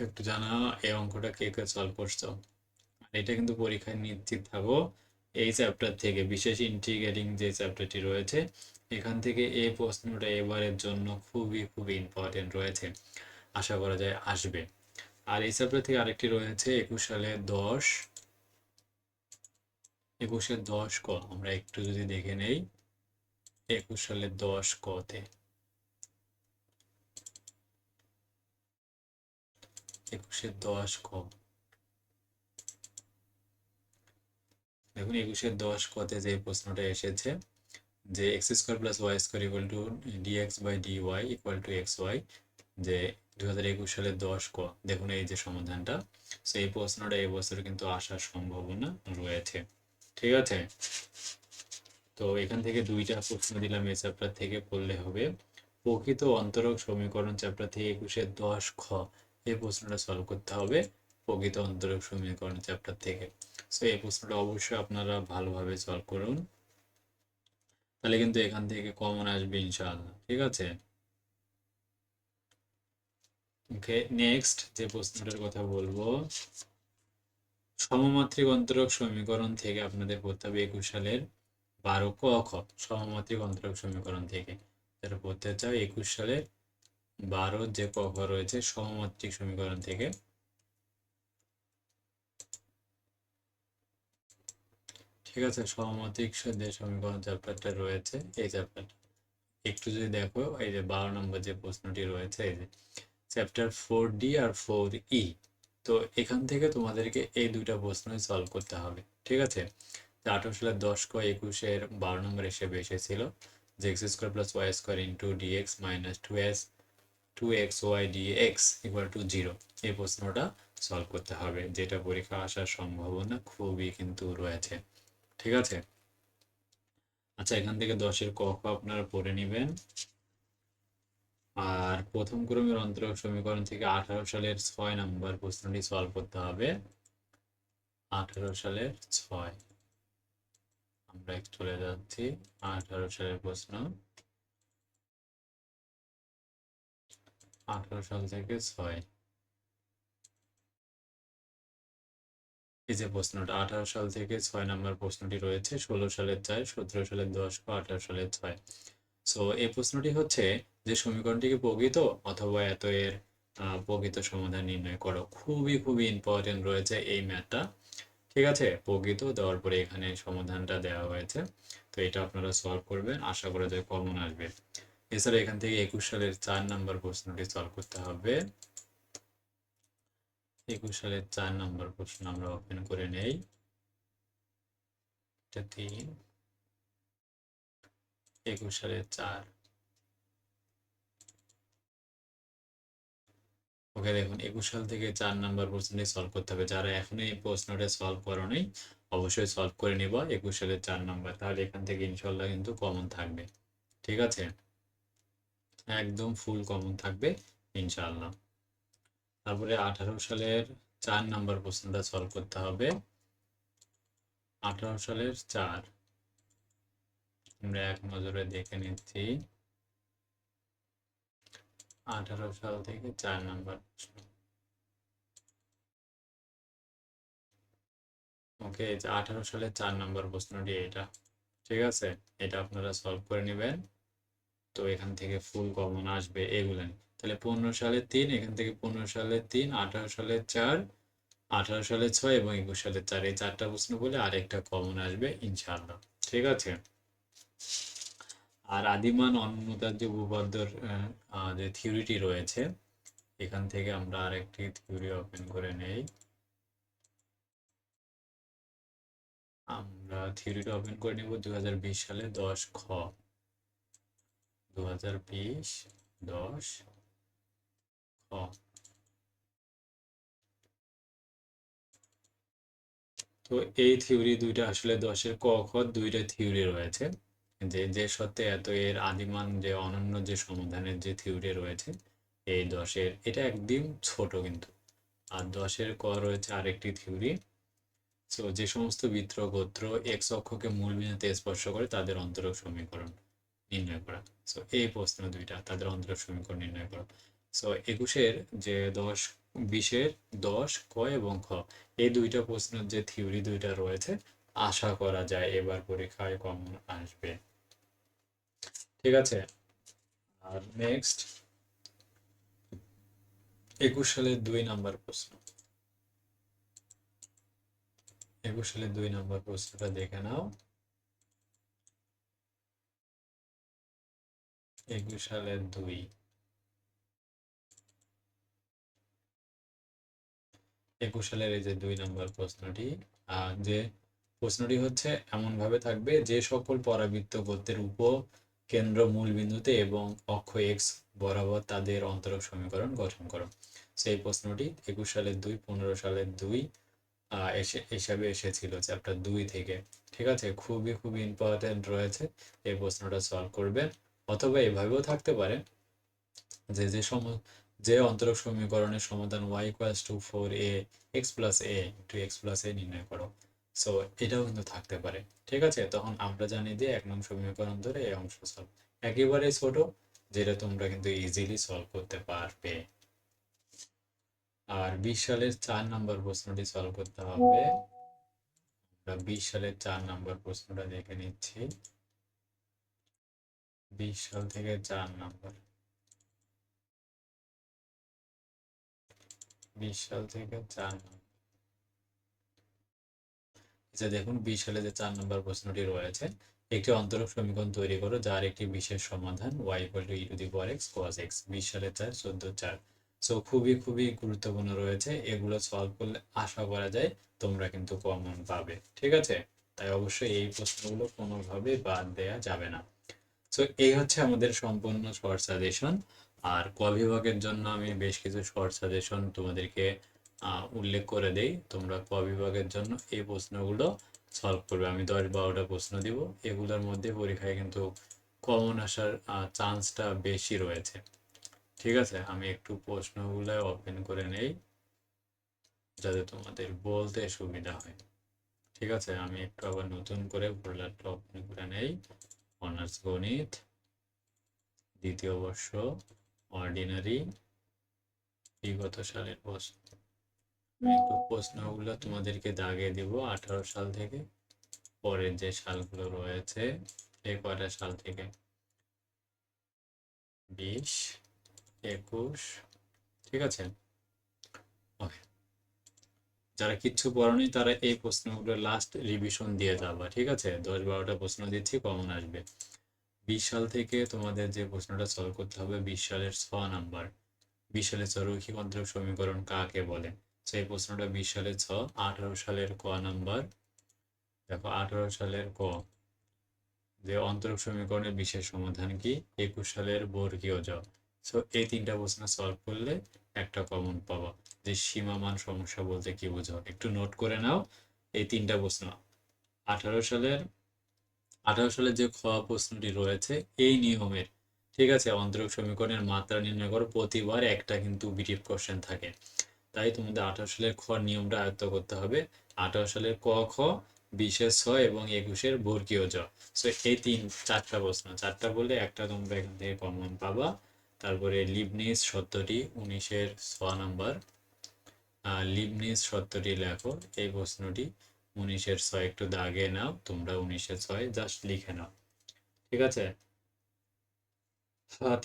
একটু জানাও এই অঙ্কটা কে কে সলভ করছো। এটা কিন্তু পরীক্ষায় নিশ্চিত থাকো, এই চ্যাপ্টার থেকে বিশেষ ইন্টিগ্রেটিং যে চ্যাপ্টারটি রয়েছে এখান থেকে এই প্রশ্নটা এবারের জন্য খুবই খুবই ইম্পর্টেন্ট রয়েছে, আশা করা যায় আসবে। আর এই চ্যাপ্টার থেকে আরেকটি রয়েছে 21 সালে 10, 21-এর 10 ক। আমরা একটু যদি দেখে নেই 21 সালে 10 কতে, 21-এর 10 ক দেখুন, 21-এর 10 কতে যে প্রশ্নটা এসেছে যে X square plus Y square equal to dx by dy equal to X Y, যে 2021 সালের 10 ক। দেখুন এই যে সমাধানটা, সো এই প্রশ্নটা এই বছর কিন্তু আসার সম্ভাবনা রয়েছে। ঠিক আছে, তো এখান থেকে দুইটা প্রশ্ন দিলাম এই চ্যাপ্টার থেকে, পড়লে হবে। প্রকৃত অন্তরক সমীকরণ চ্যাপ্টার থেকে 21-এর 10 খ এই প্রশ্নটা সলভ করতে হবে প্রকৃত অন্তরক সমীকরণ চ্যাপ্টার থেকে। সো এই প্রশ্নটা অবশ্যই আপনারা ভালোভাবে সলভ করুন, তাহলে কিন্তু এখান থেকে কমন আসবে ইনশাআল্লাহ। ঠিক আছে, ওকে, নেক্সট যে প্রশ্নটার কথা বলবো, সমমাত্রিক অন্তরক সমীকরণ থেকে আপনাদের পড়তে হবে 21 সালের 12 ক খ। সমমাত্রিক অন্তরক সমীকরণ থেকে যারা পড়তে চাও 21 সালের 12 যে ক খ রয়েছে সমমাত্রিক সমীকরণ থেকে। ঠিক আছে, সমমাত্রিক যে সমীকরণ চ্যাপ্টারটা রয়েছে এই চ্যাপ্টারটা একটু যদি দেখো, এই যে 12 নম্বর যে প্রশ্নটি রয়েছে, এই যে চ্যাপ্টার 4D আর 4E। তো এখান থেকে তোমাদেরকে এই দুইটা প্রশ্নই সলভ করতে হবে। ঠিক আছে, 18 সালের 10 ক 21-এর 12 নম্বর হিসেবে এসেছিল যে X square plus Y square into dx minus two X Y dx equal to 0। এই প্রশ্নটা সলভ করতে হবে, যেটা পরীক্ষা আসার সম্ভাবনা খুবই কিন্তু রয়েছে। ঠিক আছে, আচ্ছা এখান থেকে 10-এর ক খ আপনারা পড়ে নেবেন। আর প্রথম ক্রমের অন্তরক সমীকরণ থেকে 18 সালের 6 নম্বর প্রশ্নটি সলভ করতে হবে। 18 সালের 6, আমরা একটু চলে যাচ্ছি 18 সালের প্রশ্ন। 18 সাল থেকে 6। এই যে প্রশ্নটা 18 সাল থেকে 6 নম্বর প্রশ্নটি রয়েছে, 16 সালের 4, 17 সালের 10 ও 18 সালের 6। সো এই প্রশ্নটি হচ্ছে যে সমীকরণটি কি প্রকৃত অথবা এত এর প্রকৃত সমাধান নির্ণয় করো। খুবই খুবই ইম্পর্টেন্ট রয়েছে এই ম্যাথটা। ঠিক আছে, প্রকৃত দেওয়ার পরে এখানে সমাধানটা দেওয়া হয়েছে। তো এটা আপনারা সলভ করবেন, আশা করা যায় কমন আসবে। এছাড়া এখান থেকে 21 সালের 4 নম্বর প্রশ্নটি সলভ করতে হবে। 21 সালের 4 নম্বর প্রশ্ন আমরা ওপেন করে নেই। এটা 3, 21 সালের 4। ওকে, দেখুন 21 সাল থেকে 4 নাম্বার প্রশ্নটি সলভ করতে হবে। যারা এখনো এই প্রশ্নটা সলভ করো নাই অবশ্যই সলভ করে নিবা 21 সালের 4 নাম্বার, তাহলে এখান থেকে ইনশাল্লাহ কিন্তু কমন থাকবে। ঠিক আছে, একদম ফুল কমন থাকবে ইনশাল্লাহ। তারপরে 18 সালের 4 নাম্বার প্রশ্নটা সলভ করতে হবে। 18 সালের 4 আমরা এক নজরে দেখে নিচ্ছি। 18 সাল থেকে 4 নাম্বার প্রশ্ন। ওকে, 18 সালের 4 নাম্বার প্রশ্নটি এটা। ঠিক আছে, এটা আপনারা সলভ করে নেবেন। তো এখান থেকে ফুল কমন আসবে এগুলো। তাহলে 15 সালে 3, এখান থেকে 15 সালে 3, 18 সালে 4, 18 সালে 6 এবং 21 সালে 4, এই 4টা প্রশ্ন বলে আরেকটা কমন আসবে ইনশাআল্লাহ। ঠিক আছে, আর আদিমান অনন্যতার যে উপপাদ্যর যে থিওরিটি রয়েছে, এখান থেকে আমরা আরেকটি থিওরি ওপেন করে নেই। আমরা থিওরিটা ওপেন করে নেব 2020 সালে 10 খ। 2020 10 খ। তো এই থিওরি দুইটা আসলে 10-এর ক খ দুইটা থিওরি রয়েছে। যে যে সত্ত্বে এত এর আদিমান যে অনন্য যে সমাধানের যে থিওরি রয়েছে এই 10-এর, এটা একদম ছোট কিন্তু। আর 10-এর ক রয়েছে আরেকটি থিওরি। সো যে সমস্ত বৃত্ত গোত্র এক্স অক্ষকে মূল বিন্দুতে স্পর্শ করে তাদের অন্তরক সমীকরণ নির্ণয় করা। সো এই প্রশ্ন দুইটা, তাদের অন্তরক সমীকরণ নির্ণয় করা। সো 21-এর যে 10, 20-এর 10 ক এবং খ, এই দুইটা প্রশ্নের যে থিওরি দুইটা রয়েছে আশা করা যায় এবার পরীক্ষায় কমন আসবে। ঠিক আছে, আর নেক্সট 21 সালের 2 নাম্বার প্রশ্ন। 21 সালের 2 নাম্বার প্রশ্নটা দেখে নাও। 21 সালের 2, 21 সালের এই যে 2 নাম্বার প্রশ্নটি, যে প্রশ্নটি হচ্ছে এমন ভাবে থাকবে যে সকল পরাবৃত্ত গোত্রের উপকেন্দ্র মূল বিন্দুতে এবং অক্ষ এক্স বরাবর তাদের অন্তরক সমীকরণ গঠন করো। সেই প্রশ্নটি 21 সালের 2, 15 সালের 2 হিসাবে এসেছিল চ্যাপ্টার 2 থেকে। ঠিক আছে, খুবই খুবই ইম্পর্টেন্ট রয়েছে, এই প্রশ্নটা সলভ করবেন। অথবা এভাবেও থাকতে পারে যে যে অন্তরক সমীকরণের সমাধান y = 4a x + a * x + a নির্ণয় করো। সো এটাও কিন্তু থাকতে পারে। ঠিক আছে, তখন আমরা জানি যে 1 নং সমীকরণ ধরে এই অংশ সলভ, একেবারে ছোট, যেটা তোমরা কিন্তু ইজিলি সলভ করতে পারবে। আর 20 সালের 4 নাম্বার প্রশ্নটি সলভ করতে হবে। আমরা 20 সালের 4 নাম্বার প্রশ্নটা দেখে নিচ্ছি। 20 সাল থেকে 4 নাম্বার, 20 সাল থেকে 4 নাম্বার। আচ্ছা দেখুন, 20 সালে যে 4 নম্বর প্রশ্নটি রয়েছে, একটি অন্তরক সমীকরণ তৈরি করো যার একটি বিশেষ সমাধান y = e⁴x cos x। 20 সালে 4, 14 4। সো খুবই খুবই গুরুত্বপূর্ণ রয়েছে, এগুলো সলভ করলে আশা করা যায় তোমরা কিন্তু কমন পাবে। ঠিক আছে, তাই অবশ্যই এই প্রশ্নগুলো কোনোভাবে বাদ দেয়া যাবে না। সো এই হচ্ছে আমাদের সম্পূর্ণ শর্ট সাজেশন। আর ক বিভাগের জন্য আমি বেশ কিছু শর্ট সাজেশন তোমাদেরকে উল্লেখ করে দেই। তোমরা ক বিভাগের জন্য এই প্রশ্নগুলো সলভ করবে। আমি 10-12টা প্রশ্ন দিব, এগুলোর মধ্যে পরীক্ষায় কিন্তু কমন আসার চান্সটা বেশি রয়েছে। ঠিক আছে, আমি একটু প্রশ্নগুলো ওপেন করে নেই যাতে তোমাদের বলতে সুবিধা হয়। ঠিক আছে, আমি একটু আবার নতুন করে ফোল্ডারটা ওপেন করে নেই। অনার্স গণিত, দ্বিতীয় বর্ষ, অর্ডিনারি বিগত সালের প্রশ্ন। আমি একটু প্রশ্নগুলো তোমাদেরকে দাগিয়ে দিব 18 সাল থেকে পরের যে সালগুলো রয়েছে এই কয়টা সাল থেকে 20, 21, ঠিক আছে। ওকে, যারা কিচ্ছু পড়েনি তারা এই প্রশ্নগুলো লাস্ট রিভিশন দিয়ে যাবা, ঠিক আছে। 10-12টা প্রশ্ন দিচ্ছি, কমন আসবে। 20 সাল থেকে তোমাদের যে প্রশ্নটা সলভ করতে হবে 20 সালের 6 নাম্বার। 20 সালের রৈখিক অন্তরক সমীকরণ কাকে বলে? সেই প্রশ্নটা 20 সালের 6। 18 সালের ক নাম্বার, দেখো 18 সালের ক, যে অন্তরক সমীকরণের বিশেষ সমাধান কি? 21 সালের বর্গীয় জ। সো এই তিনটা প্রশ্ন সলভ করলে একটা কমন পাবা। যে সীমামান সমস্যা বলতে কি বোঝো একটু নোট করে নাও। এই তিনটা প্রশ্ন 18 সালের 18 সালের যে খ প্রশ্নটি রয়েছে এই নিয়মের, ঠিক আছে। অন্তরক সমীকরণের মাত্রা নির্ণয় করো, প্রতিবার একটা কিন্তু বিটিভ কোশ্চেন থাকে, তাই তোমাদের 18 সালের খ নিয়মটা আয়ত্ত করতে হবে। 18 সালের ক, খ, 20-এর 6 এবং 21-এর বর্গীয় জ। সো এই চারটা প্রশ্ন, চারটা বলে একটা তোমরা এখান থেকে কমন পাবা। তারপরে লিবনিজ সত্যটি 19-এর 6 নাম্বার। লিবনিজ সত্যটি লেখো, এই প্রশ্নটি 19-এর 6 একটু দাগে নাও তোমরা, 19-এর 6 জাস্ট লিখে নাও, ঠিক আছে।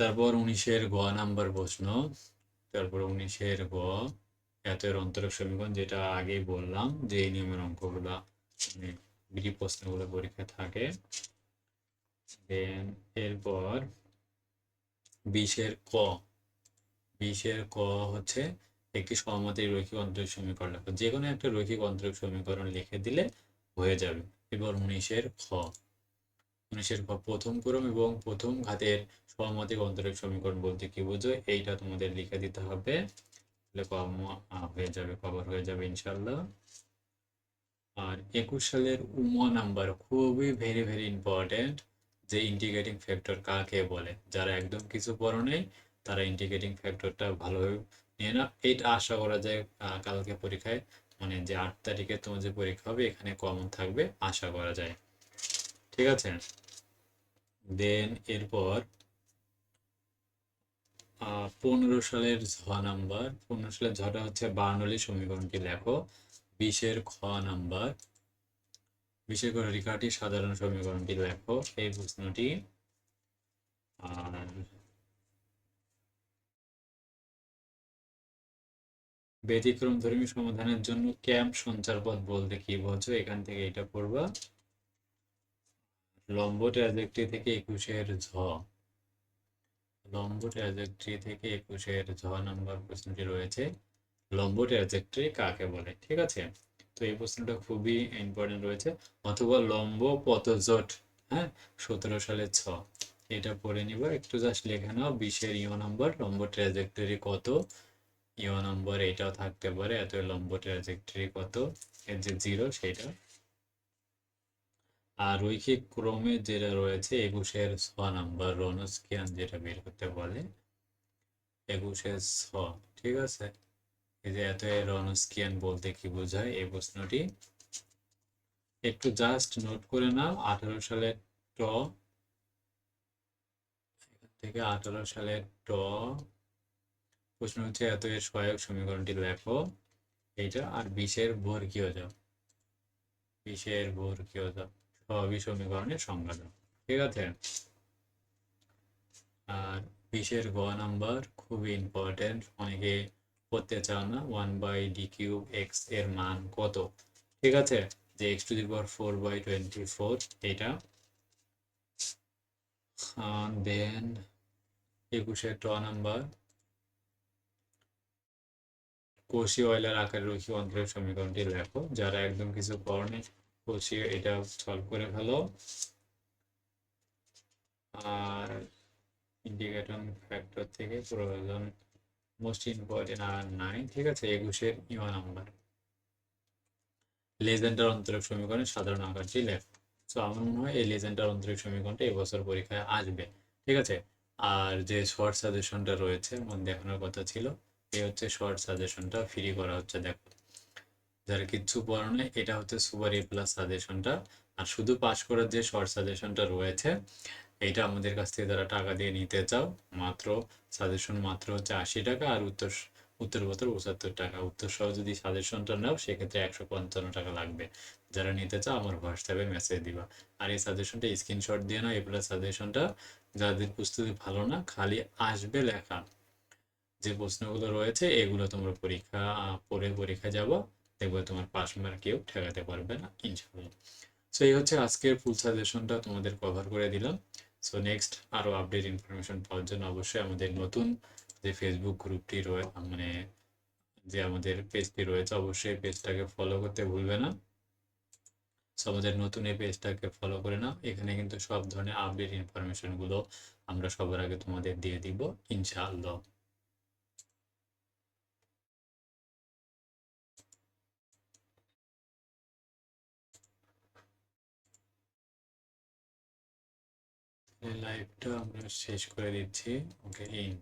তারপর 19-এর গ নাম্বার প্রশ্ন, তারপর 19-এর গ এত এর অন্তরক সমীকরণ, যেটা আগেই বললাম যে এই নিয়মের অঙ্কগুলা মানে বিডি প্রশ্নগুলো পরীক্ষায় থাকে। দেন এরপর 20-এর ক, 20-এর ক হচ্ছে একটি সহমতের রৈখিক অন্তরক সমীকরণ লেখো। যে কোনো একটা রৈখিক অন্তরক সমীকরণ লিখে দিলে হয়ে যাবে। এবার 19-এর খ, 19-এর খ প্রথম ক্রম এবং প্রথম ঘাতের সহমতিক অন্তরক সমীকরণ বলতে কি বোঝো এইটা তোমাদের লিখে দিতে হবে, হয়ে যাবে, কভার হয়ে যাবে ইনশাল্লাহ। আর 21 সালের নাম্বার খুবই ভেরি ভেরি ইম্পর্টেন্ট, যে ইন্টিগ্রেটিং ফ্যাক্টর কাকে বলে। যারা একদম কিছু পড়ো নেই তারা ইন্টিগ্রেটিং ফ্যাক্টরটা ভালোভাবে নিয়ে না। এটা আশা করা যায় কালকে পরীক্ষায়, মানে যে 8 তারিখে তোমার যে পরীক্ষা হবে এখানে কমন থাকবে আশা করা যায়, ঠিক আছে। দেন এরপর 15 সালের ঝ নাম্বার, 15 সালের ঝটা হচ্ছে বার্নৌলি সমীকরণটি লেখো। 20-এর খ নাম্বার, বিশেষ করে রিকার্টি সাধারণ সমীকরণটি লেখো, এই প্রশ্নটি। আর ব্যতিক্রমধর্মী সমাধানের জন্য ক্যাম্প সঞ্চারপথ বলতে কি বোঝো, এখান থেকে এটা পড়বা। লম্ব ট্র্যাজেক্টরি থেকে 21-এর ঝ, লম্ব ট্র্যাজেক্টরি থেকে 21-এর ঝ নাম্বার প্রশ্নটি রয়েছে, লম্ব ট্র্যাজেক্টরি কাকে বলে, ঠিক আছে। তো এই প্রশ্নটা খুবই ইম্পর্টেন্ট রয়েছে। অথবা লম্ব পথজোট, হ্যাঁ, 17 সালের ছ, এটা পড়ে নিবা একটু, জাস্ট লেখে নাও। 20-এর ইও নাম্বার লম্ব ট্র্যাজেক্টরি কত, ইও নাম্বার এটাও থাকতে পারে, এত লম্ব ট্র্যাজেক্টরি কত, এর যে 0 সেটা। আর রৈখিক ক্রমে যেটা রয়েছে 21-এর 6 নাম্বার রনস্কিয়ান যেটা বের করতে বলে, 21-এর 6, ঠিক আছে। এই যে এত রনস্কিয়ান বলতে কি বোঝায় এই প্রশ্নটি একটু জাস্ট নোট করে নাও। 18 সালের ট, এখান থেকে 18 সালের ট প্রশ্ন হচ্ছে এত এর সহায়ক সমীকরণটি লেখো এইটা। আর 20-এর বর্গীয় দাও, 20-এর বর্গীয় দাও, সবই সমীকরণের সংজ্ঞা দাও, ঠিক আছে। আর 20-এর গ নাম্বার খুবই ইম্পর্টেন্ট, অনেকে করতে চাও না। 1/d³ x এর মান কত, ঠিক আছে, যে x⁴/24 এটা। দেন 21-এর ট নাম্বার কৌশি অয়লার আকারে রৈখিক অন্তরক সমীকরণটি লেখো। যারা একদম কিছু করনি কৌশি এটা সলভ করে ফেলো। আর ইন্টিগ্রেটিং ফ্যাক্টর থেকে প্রয়োজন মোস্ট ইম্পর্টেন্ট আর নাই, ঠিক আছে। 21-এর ইও নাম্বার লেজেন্ডার অন্তরক সমীকরণের সাধারণ আকারটি লেখো। সো আমার মনে হয় এই লেজেন্ডার অন্তরক সমীকরণটা এবছর পরীক্ষায় আসবে, ঠিক আছে। আর যে শর্ট সাজেশনটা রয়েছে মনে দেখানোর কথা ছিল, এই হচ্ছে শর্ট সাজেশনটা ফ্রি করা হচ্ছে, দেখো। যারা কিচ্ছু পড়ো না এটা হচ্ছে সুপার এ প্লাস সাজেশনটা। আর শুধু পাস করার যে শর্ট সাজেশনটা রয়েছে এইটা আমাদের কাছ থেকে যারা টাকা দিয়ে নিতে চাও, মাত্র সাজেশন মাত্র হচ্ছে 80 টাকা, আর উত্তর উত্তরপত্র 75 টাকা। উত্তর সহ যদি সাজেশনটা নাও সেক্ষেত্রে 155 টাকা লাগবে। যারা নিতে চাও আমার হোয়াটসঅ্যাপে মেসেজ দিবা। আর এই সাজেশনটা স্ক্রিনশট দিয়ে নাও। এগুলো সাজেশনটা যাদের প্রস্তুতি ভালো না, খালি আসবে লেখা যে প্রশ্নগুলো রয়েছে এগুলো তোমরা পড়ে পরীক্ষা যাবো, দেখবে তোমার পাস মার্ক কেউ ঠেকাতে পারবে না ইনশাআল্লাহ। সো এই হচ্ছে আজকের ফুল সাজেশনটা তোমাদের কভার করে দিলাম। সো নেক্সট আরো আপডেট ইনফরমেশন পাওয়ার জন্য অবশ্যই আমাদের নতুন যে ফেসবুক গ্রুপটি রয়েছে, মানে যে আমাদের পেজটি রয়েছে, অবশ্যই পেজটাকে ফলো করতে ভুলবে না। সো আমাদের নতুন এই পেজটাকে ফলো করে নাও। এখানে কিন্তু সব ধরনের আপডেট ইনফরমেশন গুলো আমরা সবার আগে তোমাদের দিয়ে দিব ইনশাআল্লাহ। লাইভটা আমরা শেষ করে দিচ্ছি। ওকে, ইন।